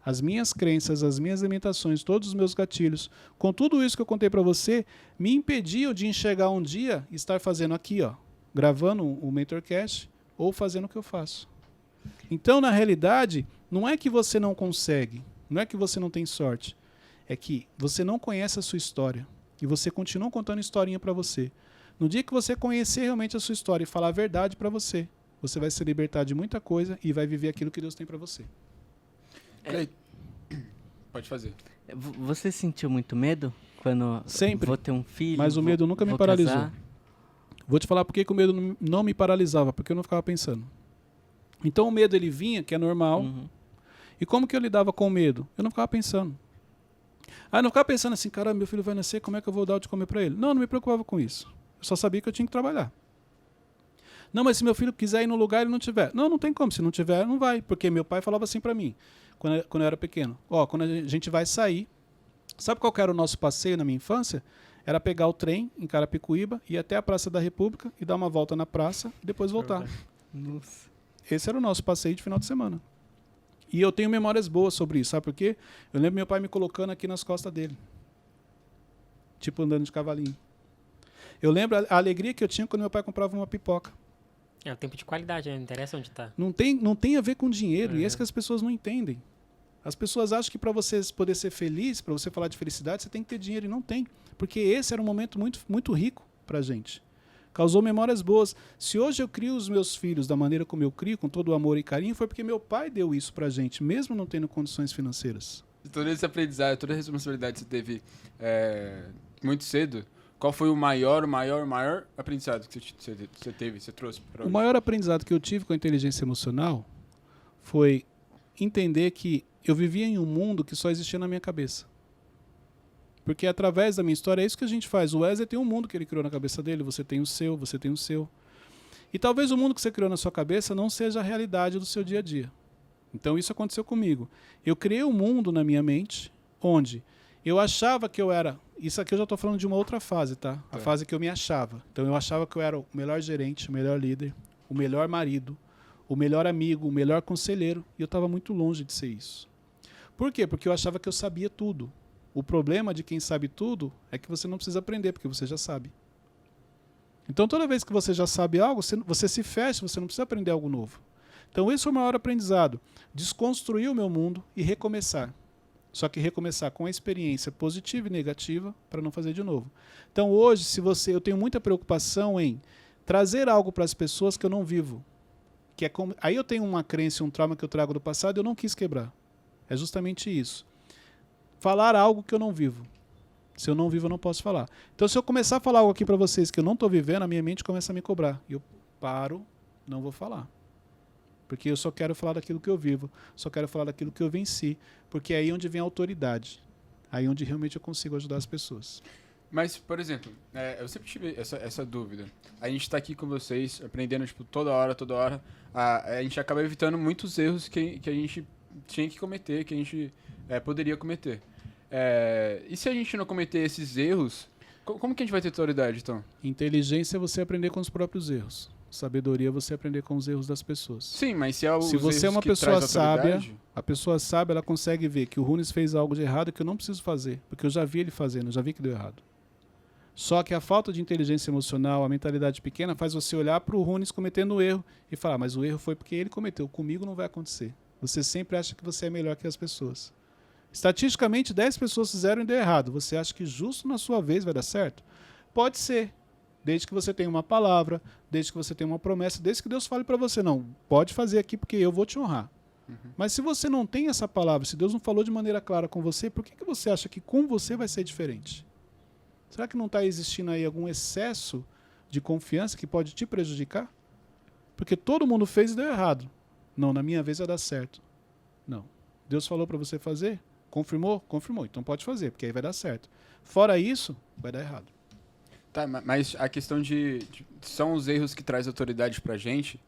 As minhas crenças, as minhas limitações, todos os meus gatilhos, com tudo isso que eu contei para você, me impediam de enxergar um dia e estar fazendo aqui, gravando o Mentorcast ou fazendo o que eu faço. Então, na realidade, não é que você não consegue, não é que você não tem sorte, é que você não conhece a sua história e você continua contando historinha para você. No dia que você conhecer realmente a sua história e falar a verdade para você, você vai se libertar de muita coisa e vai viver aquilo que Deus tem para você. Pode fazer. Você sentiu muito medo quando Sempre. Vou ter um filho? Mas o medo nunca me paralisou. Casar? Vou te falar por que o medo não me paralisava, porque eu não ficava pensando. Então o medo ele vinha, que é normal. E como que eu lidava com o medo? Eu não ficava pensando. Eu não ficava pensando assim, cara, meu filho vai nascer, como é que eu vou dar o de comer para ele? Não me preocupava com isso. Eu só sabia que eu tinha que trabalhar. Não, mas se meu filho quiser ir no lugar e não tiver. Não tem como. Se não tiver, não vai. Porque meu pai falava assim para mim, quando eu era pequeno. Quando a gente vai sair, sabe qual que era o nosso passeio na minha infância? era pegar o trem em Carapicuíba, ir até a Praça da República e dar uma volta na praça e depois voltar. Nossa. Esse era o nosso passeio de final de semana. E eu tenho memórias boas sobre isso, sabe por quê? Eu lembro meu pai me colocando aqui nas costas dele. Tipo andando de cavalinho. Eu lembro a alegria que eu tinha quando meu pai comprava uma pipoca. É o tempo de qualidade, né? Não interessa onde tá. Não tem a ver com dinheiro, e é isso que as pessoas não entendem. As pessoas acham que para você poder ser feliz, para você falar de felicidade, você tem que ter dinheiro, e não tem. Porque esse era um momento muito, muito rico para a gente. Causou memórias boas. Se hoje eu crio os meus filhos da maneira como eu crio, com todo o amor e carinho, foi porque meu pai deu isso para a gente, mesmo não tendo condições financeiras. Todo esse aprendizado, toda a responsabilidade que você teve muito cedo, qual foi o maior aprendizado que você trouxe para hoje? O maior aprendizado que eu tive com a inteligência emocional foi entender que eu vivia em um mundo que só existia na minha cabeça. Porque através da minha história é isso que a gente faz. O Wesley tem um mundo que ele criou na cabeça dele, você tem o seu, você tem o seu. E talvez o mundo que você criou na sua cabeça não seja a realidade do seu dia a dia. Então isso aconteceu comigo. Eu criei um mundo na minha mente onde eu achava que eu era... Isso aqui eu já estou falando de uma outra fase, tá? A fase que eu me achava. Então eu achava que eu era o melhor gerente, o melhor líder, o melhor marido, o melhor amigo, o melhor conselheiro. E eu estava muito longe de ser isso. Por quê? Porque eu achava que eu sabia tudo. O problema de quem sabe tudo é que você não precisa aprender, porque você já sabe. Então toda vez que você já sabe algo, você se fecha, você não precisa aprender algo novo. Então esse foi o maior aprendizado. Desconstruir o meu mundo e recomeçar. Só que recomeçar com a experiência positiva e negativa para não fazer de novo. Então hoje, eu tenho muita preocupação em trazer algo para as pessoas que eu não vivo. Aí eu tenho uma crença, um trauma que eu trago do passado e eu não quis quebrar. É justamente isso. Falar algo que eu não vivo. Se eu não vivo, eu não posso falar. Então se eu começar a falar algo aqui para vocês que eu não estou vivendo, a minha mente começa a me cobrar. E eu paro, não vou falar. Porque eu só quero falar daquilo que eu vivo, só quero falar daquilo que eu venci, porque é aí onde vem a autoridade, aí onde realmente eu consigo ajudar as pessoas. Mas, por exemplo, eu sempre tive essa dúvida. A gente está aqui com vocês, aprendendo tipo, toda hora, a gente acaba evitando muitos erros que a gente tinha que cometer, que a gente poderia cometer. E se a gente não cometer esses erros, como que a gente vai ter autoridade, então? Inteligência é você aprender com os próprios erros. Sabedoria é você aprender com os erros das pessoas. Sim, mas se você é uma pessoa sábia, a pessoa sábia, ela consegue ver que o Runes fez algo de errado que eu não preciso fazer, porque eu já vi ele fazendo, eu já vi que deu errado. Só que a falta de inteligência emocional, a mentalidade pequena, faz você olhar para o Runes cometendo um erro e falar, mas o erro foi porque ele cometeu, comigo não vai acontecer. Você sempre acha que você é melhor que as pessoas. Estatisticamente, 10 pessoas fizeram e deu errado. Você acha que justo na sua vez vai dar certo? Pode ser. Desde que você tenha uma palavra, desde que você tenha uma promessa, desde que Deus fale para você, não, pode fazer aqui porque eu vou te honrar. Uhum. Mas se você não tem essa palavra, se Deus não falou de maneira clara com você, por que você acha que com você vai ser diferente? Será que não está existindo aí algum excesso de confiança que pode te prejudicar? Porque todo mundo fez e deu errado. Não, na minha vez vai dar certo. Não. Deus falou para você fazer? Confirmou? Confirmou. Então pode fazer, porque aí vai dar certo. Fora isso, vai dar errado. Tá, mas a questão são os erros que traz autoridade pra gente?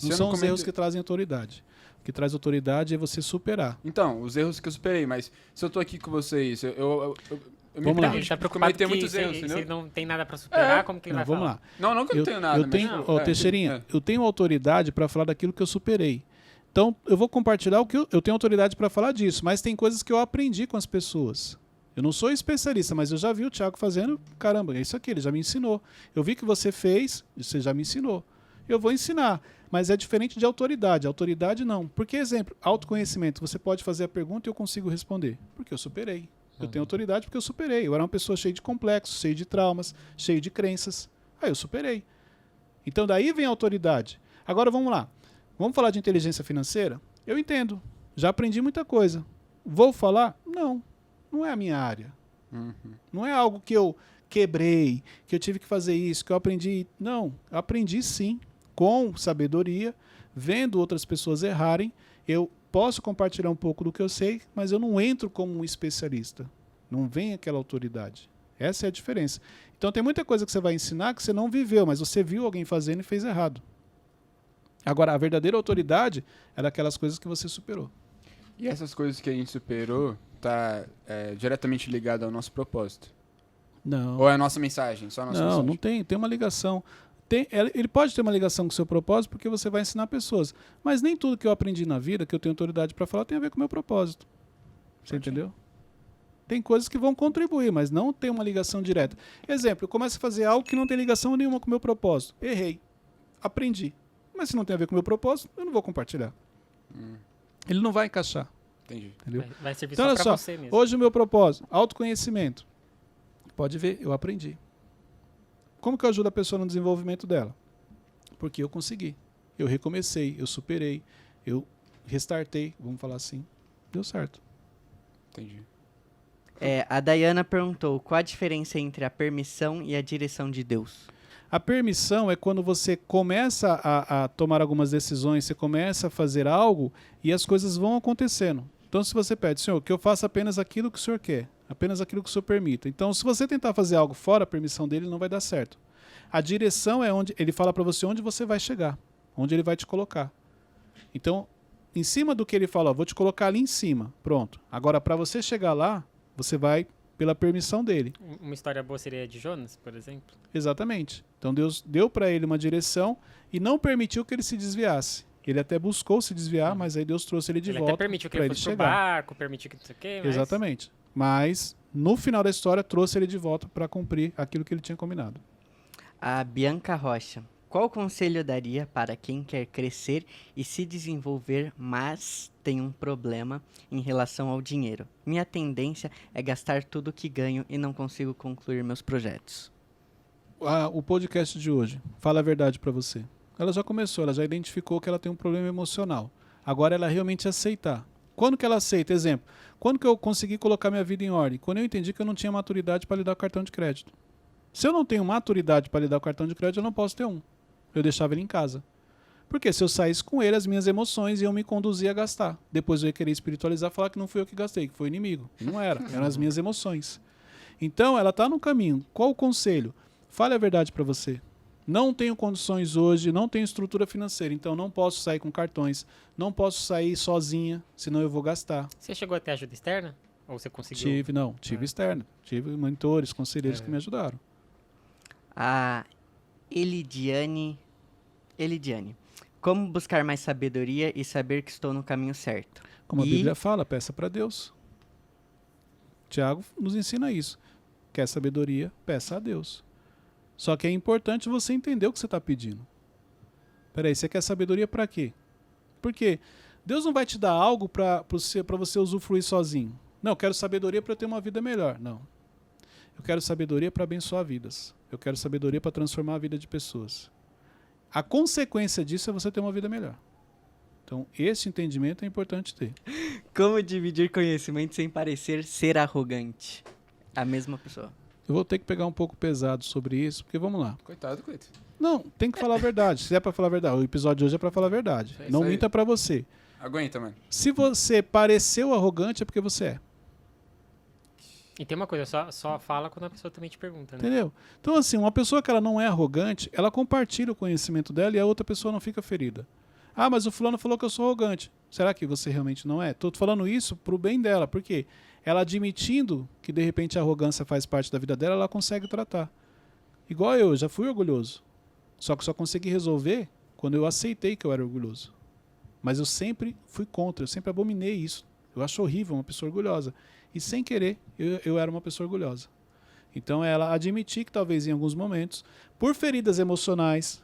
Não são os erros que trazem autoridade. O que traz autoridade é você superar. Então, os erros que eu superei, mas se eu tô aqui com vocês, eu me permito tá cometer muitos erros, se entendeu? ele não tem nada pra superar, como que ele vai vamos falar? Lá. Não que eu não tenho nada. Teixeirinha, eu tenho autoridade para falar daquilo que eu superei. Então, eu vou compartilhar o que eu tenho autoridade para falar disso, mas tem coisas que eu aprendi com as pessoas. Eu não sou especialista, mas eu já vi o Thiago fazendo, caramba, é isso aqui, ele já me ensinou. Eu vi que você fez, você já me ensinou. Eu vou ensinar, mas é diferente de autoridade. Autoridade não. Porque, exemplo, autoconhecimento, você pode fazer a pergunta e eu consigo responder. Porque eu superei. Eu tenho autoridade porque eu superei. Eu era uma pessoa cheia de complexos, cheia de traumas, cheia de crenças. Aí eu superei. Então daí vem a autoridade. Agora vamos lá. Vamos falar de inteligência financeira? Eu entendo. Já aprendi muita coisa. Vou falar? Não. Não é a minha área. Uhum. Não é algo que eu quebrei, que eu tive que fazer isso, que eu aprendi. Não, eu aprendi sim, com sabedoria, vendo outras pessoas errarem. Eu posso compartilhar um pouco do que eu sei, mas eu não entro como um especialista. Não vem aquela autoridade. Essa é a diferença. Então tem muita coisa que você vai ensinar que você não viveu, mas você viu alguém fazendo e fez errado. Agora, a verdadeira autoridade é daquelas coisas que você superou. E essas coisas que a gente superou está diretamente ligado ao nosso propósito. Não. Ou é a nossa mensagem? Só a nossa mensagem? Não tem uma ligação. Ele pode ter uma ligação com o seu propósito porque você vai ensinar pessoas. Mas nem tudo que eu aprendi na vida, que eu tenho autoridade para falar, tem a ver com o meu propósito. Você entendeu? Tem coisas que vão contribuir, mas não tem uma ligação direta. Exemplo, eu começo a fazer algo que não tem ligação nenhuma com o meu propósito. Errei. Aprendi. Mas se não tem a ver com o meu propósito, eu não vou compartilhar. Ele não vai encaixar. Entendi. Entendeu? Vai servir Então, só olha pra só, você mesmo. hoje o meu propósito, autoconhecimento. Pode ver, eu aprendi. Como que eu ajudo a pessoa no desenvolvimento dela? Porque eu consegui. Eu recomecei, eu superei, eu restartei, vamos falar assim. Deu certo. Entendi. A Dayana perguntou, qual a diferença entre a permissão e a direção de Deus? A permissão é quando você começa a tomar algumas decisões, você começa a fazer algo e as coisas vão acontecendo. Então, se você pede, Senhor, que eu faça apenas aquilo que o Senhor quer, apenas aquilo que o Senhor permita. Então, se você tentar fazer algo fora a permissão dele, não vai dar certo. A direção é onde ele fala para você onde você vai chegar, onde ele vai te colocar. Então, em cima do que ele fala, ó, vou te colocar ali em cima, pronto. Agora, para você chegar lá, você vai pela permissão dele. Uma história boa seria a de Jonas, por exemplo? Exatamente. Então Deus deu para ele uma direção e não permitiu que ele se desviasse. Ele até buscou se desviar, mas aí Deus trouxe ele de volta. Ele até permitiu que ele fosse pro barco, permitiu que não sei o quê, mas... Exatamente. Mas no final da história trouxe ele de volta para cumprir aquilo que ele tinha combinado. A Bianca Rocha. Qual conselho daria para quem quer crescer e se desenvolver, mas tem um problema em relação ao dinheiro? Minha tendência é gastar tudo que ganho e não consigo concluir meus projetos. O podcast de hoje, fala a verdade para você. Ela já começou, ela já identificou que ela tem um problema emocional. Agora ela realmente aceitar. Quando que ela aceita? Exemplo, quando que eu consegui colocar minha vida em ordem? Quando eu entendi que eu não tinha maturidade para lidar com cartão de crédito. Se eu não tenho maturidade para lidar com cartão de crédito, eu não posso ter um. Eu deixava ele em casa. Porque se eu saísse com ele, as minhas emoções iam me conduzir a gastar. Depois eu ia querer espiritualizar e falar que não fui eu que gastei, que foi o inimigo. Não era, eram as minhas emoções. Então, ela está no caminho. Qual o conselho? Fale a verdade para você. Não tenho condições hoje, não tenho estrutura financeira, então não posso sair com cartões, não posso sair sozinha, senão eu vou gastar. Você chegou a ter ajuda externa? Ou você conseguiu? Tive externa. Tive mentores, conselheiros que me ajudaram. A Elidiane, como buscar mais sabedoria e saber que estou no caminho certo? Como a Bíblia fala, peça para Deus. Tiago nos ensina isso. Quer sabedoria, peça a Deus. Só que é importante você entender o que você está pedindo. Peraí, você quer sabedoria para quê? Porque Deus não vai te dar algo para você usufruir sozinho. Não, eu quero sabedoria para eu ter uma vida melhor. Não. Eu quero sabedoria para abençoar vidas. Eu quero sabedoria para transformar a vida de pessoas. A consequência disso é você ter uma vida melhor. Então, esse entendimento é importante ter. Como dividir conhecimento sem parecer ser arrogante? A mesma pessoa. Eu vou ter que pegar um pouco pesado sobre isso, porque vamos lá. Coitado, Cleiton. Não, tem que falar a verdade. Se é para falar a verdade, o episódio de hoje é para falar a verdade. É isso não aí. minta para você. Aguenta, mano. Se você pareceu arrogante, é porque você é. E tem uma coisa, só fala quando a pessoa também te pergunta, né? Entendeu? Então, assim, uma pessoa que ela não é arrogante, ela compartilha o conhecimento dela e a outra pessoa não fica ferida. Ah, mas o fulano falou que eu sou arrogante. Será que você realmente não é? Estou falando isso pro bem dela, porque ela admitindo que de repente a arrogância faz parte da vida dela, ela consegue tratar. Igual eu já fui orgulhoso. Só que só consegui resolver quando eu aceitei que eu era orgulhoso. Mas eu sempre fui contra, eu sempre abominei isso. Eu acho horrível uma pessoa orgulhosa. E sem querer, eu era uma pessoa orgulhosa. Então ela admitir que talvez em alguns momentos, por feridas emocionais,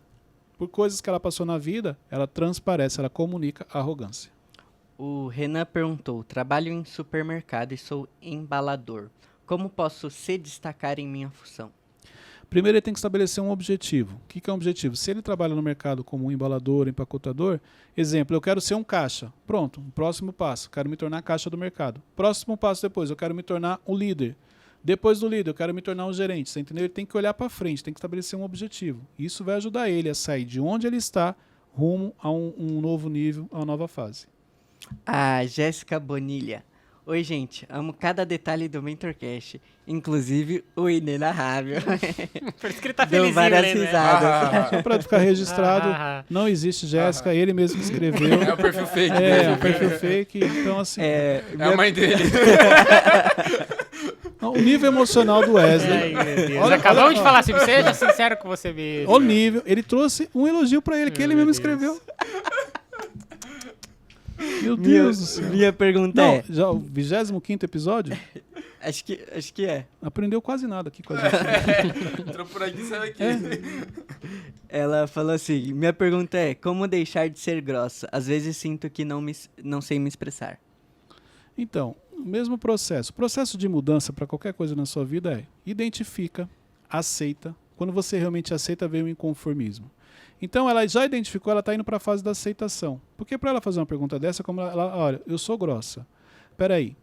por coisas que ela passou na vida, ela transparece, ela comunica a arrogância. O Renan perguntou, trabalho em supermercado e sou embalador. Como posso se destacar em minha função? Primeiro ele tem que estabelecer um objetivo. O que é um objetivo? Se ele trabalha no mercado como um embalador, empacotador, exemplo, eu quero ser um caixa. Pronto, um próximo passo, quero me tornar caixa do mercado. Próximo passo depois, eu quero me tornar um líder. Depois do líder, eu quero me tornar um gerente. Você entendeu? Ele tem que olhar para frente, tem que estabelecer um objetivo. Isso vai ajudar ele a sair de onde ele está rumo a um novo nível, a uma nova fase. A Jéssica Bonilha. Oi, gente. Amo cada detalhe do MentorCast, inclusive o inenarrável. Por isso que ele tá Deu felizinho, várias né? risadas. Só para ficar registrado, não existe Jéssica, ele mesmo que escreveu. É o perfil fake. É, o perfil fake. Então, assim, É a mãe dele. Não, o nível emocional do Wesley. Ai, meu Deus. Acabamos de falar assim, seja sincero com você mesmo. O nível, ele trouxe um elogio pra ele, que ele mesmo escreveu. Meu Deus do céu. Minha pergunta Não, é... já o 25º episódio? Acho que é. Aprendeu quase nada aqui com a gente. Entrou por aqui e saiu aqui. Ela falou assim, minha pergunta é, como deixar de ser grossa? Às vezes sinto que não sei me expressar. Então, o mesmo processo. O processo de mudança para qualquer coisa na sua vida é identifica, aceita. Quando você realmente aceita, vem o inconformismo. Então, ela já identificou, ela está indo para a fase da aceitação. Porque para ela fazer uma pergunta dessa, como ela, olha, eu sou grossa. Espera aí.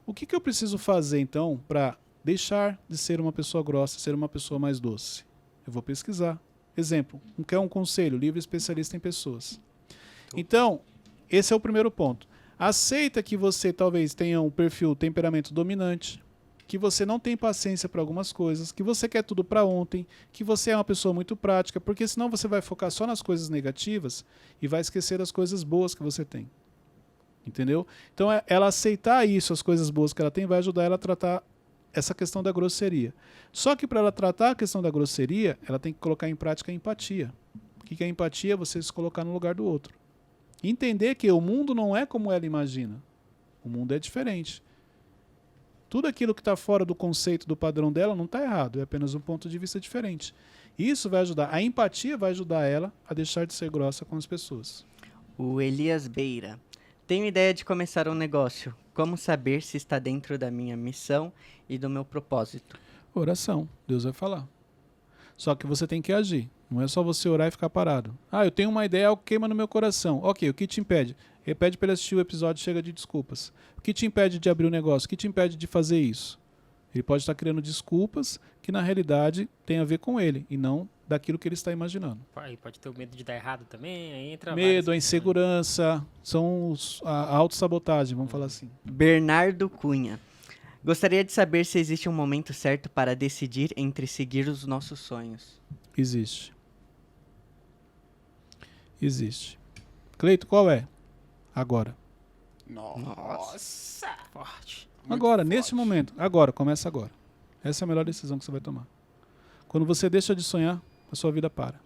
O que eu preciso fazer, então, para deixar de ser uma pessoa grossa, ser uma pessoa mais doce? Eu vou pesquisar. Exemplo, quer um conselho? Livro especialista em pessoas. Então, esse é o primeiro ponto. Aceita que você talvez tenha um perfil, temperamento dominante, que você não tem paciência para algumas coisas, que você quer tudo para ontem, que você é uma pessoa muito prática, porque senão você vai focar só nas coisas negativas e vai esquecer das coisas boas que você tem. Entendeu? Então, ela aceitar isso, as coisas boas que ela tem, vai ajudar ela a tratar essa questão da grosseria. Só que para ela tratar a questão da grosseria, ela tem que colocar em prática a empatia. O que é empatia? Você se colocar no lugar do outro. Entender que o mundo não é como ela imagina. O mundo é diferente. Tudo aquilo que está fora do conceito, do padrão dela, não está errado. É apenas um ponto de vista diferente. Isso vai ajudar. A empatia vai ajudar ela a deixar de ser grossa com as pessoas. O Elias Beira. Tenho ideia de começar um negócio. Como saber se está dentro da minha missão e do meu propósito? Oração. Deus vai falar. Só que você tem que agir. Não é só você orar e ficar parado. Ah, eu tenho uma ideia, algo queima no meu coração. Ok, o que te impede? Repete para ele assistir o episódio Chega de Desculpas. O que te impede de abrir o negócio? O que te impede de fazer isso? Ele pode estar criando desculpas que na realidade tem a ver com ele e não daquilo que ele está imaginando. Pode ter o medo de dar errado também, aí entra Medo, a insegurança, são a autossabotagem, vamos falar assim. Bernardo Cunha. Gostaria de saber se existe um momento certo para decidir entre seguir os nossos sonhos. Existe. Existe. Cleito, qual é? Agora. Nossa. forte. Agora, Muito nesse forte. momento. Agora, começa agora. Essa é a melhor decisão que você vai tomar. Quando você deixa de sonhar, a sua vida para.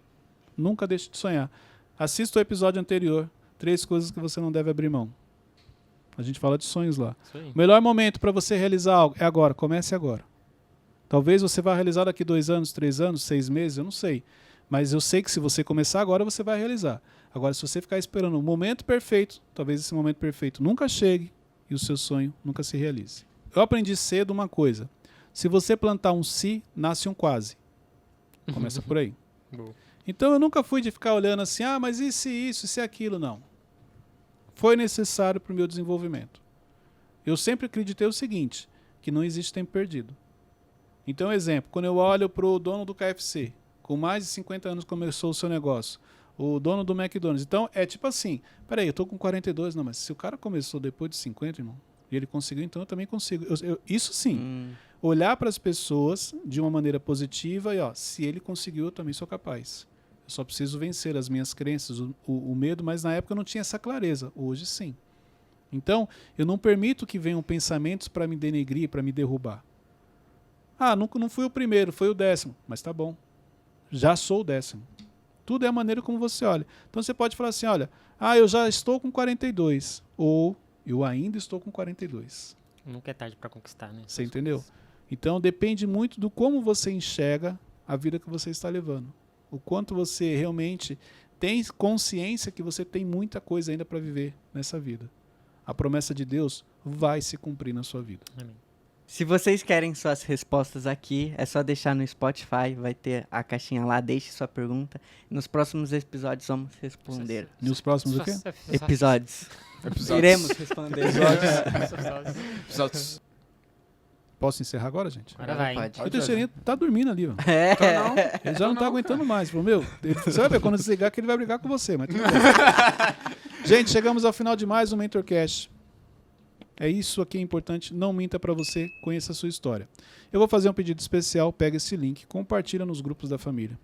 Nunca deixe de sonhar. Assista o episódio anterior. 3 coisas que você não deve abrir mão. A gente fala de sonhos lá. Isso aí. O melhor momento para você realizar algo é agora. Comece agora. Talvez você vá realizar daqui 2 anos, 3 anos, 6 meses, eu não sei. Mas eu sei que se você começar agora, você vai realizar. Agora, se você ficar esperando o momento perfeito, talvez esse momento perfeito nunca chegue e o seu sonho nunca se realize. Eu aprendi cedo uma coisa. Se você plantar um se, nasce um quase. Começa por aí. Boa. Então eu nunca fui de ficar olhando assim, ah, mas e se isso, e se aquilo, não. Foi necessário para o meu desenvolvimento. Eu sempre acreditei o seguinte, que não existe tempo perdido. Então, exemplo, quando eu olho para o dono do KFC, com mais de 50 anos começou o seu negócio, o dono do McDonald's. Então, é tipo assim, peraí, eu estou com 42, não, mas se o cara começou depois de 50, irmão, e ele conseguiu, então eu também consigo. Isso sim, olhar para as pessoas de uma maneira positiva e, ó, se ele conseguiu, eu também sou capaz. Eu só preciso vencer as minhas crenças, o medo, mas na época eu não tinha essa clareza. Hoje, sim. Então, eu não permito que venham pensamentos para me denegrir, para me derrubar. Ah, não fui o primeiro, foi o 10º. Mas tá bom. Já sou o 10º. Tudo é a maneira como você olha. Então, você pode falar assim, olha, eu já estou com 42. Ou, eu ainda estou com 42. Nunca é tarde para conquistar, né? Você entendeu? Então, depende muito do como você enxerga a vida que você está levando. O quanto você realmente tem consciência que você tem muita coisa ainda para viver nessa vida. A promessa de Deus vai se cumprir na sua vida. Amém. Se vocês querem suas respostas aqui, é só deixar no Spotify, vai ter a caixinha lá, deixe sua pergunta. Nos próximos episódios vamos responder. Nos próximos o quê? Episódios. Episódios. Iremos responder. Episódios. Posso encerrar agora, gente? Agora vai. Pode. O Teixeirinha tá dormindo ali, ó. É. Não. Ele já não tá aguentando mais. Falou, meu, você vai ver quando desligar que ele vai brigar com você, mas tudo bem. Gente, chegamos ao final de mais um MentorCast. É isso aqui é importante, não minta para você, conheça a sua história. Eu vou fazer um pedido especial, pega esse link, compartilha nos grupos da família.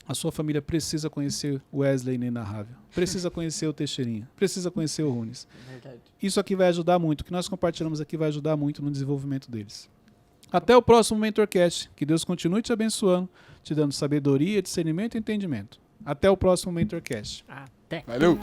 A sua família precisa conhecer o Wesley Inenarrável, precisa conhecer o Teixeirinha, precisa conhecer o Runes. Verdade. Isso aqui vai ajudar muito, o que nós compartilhamos aqui vai ajudar muito no desenvolvimento deles. Até o próximo MentorCast. Que Deus continue te abençoando, te dando sabedoria, discernimento e entendimento. Até o próximo MentorCast. Até. Valeu!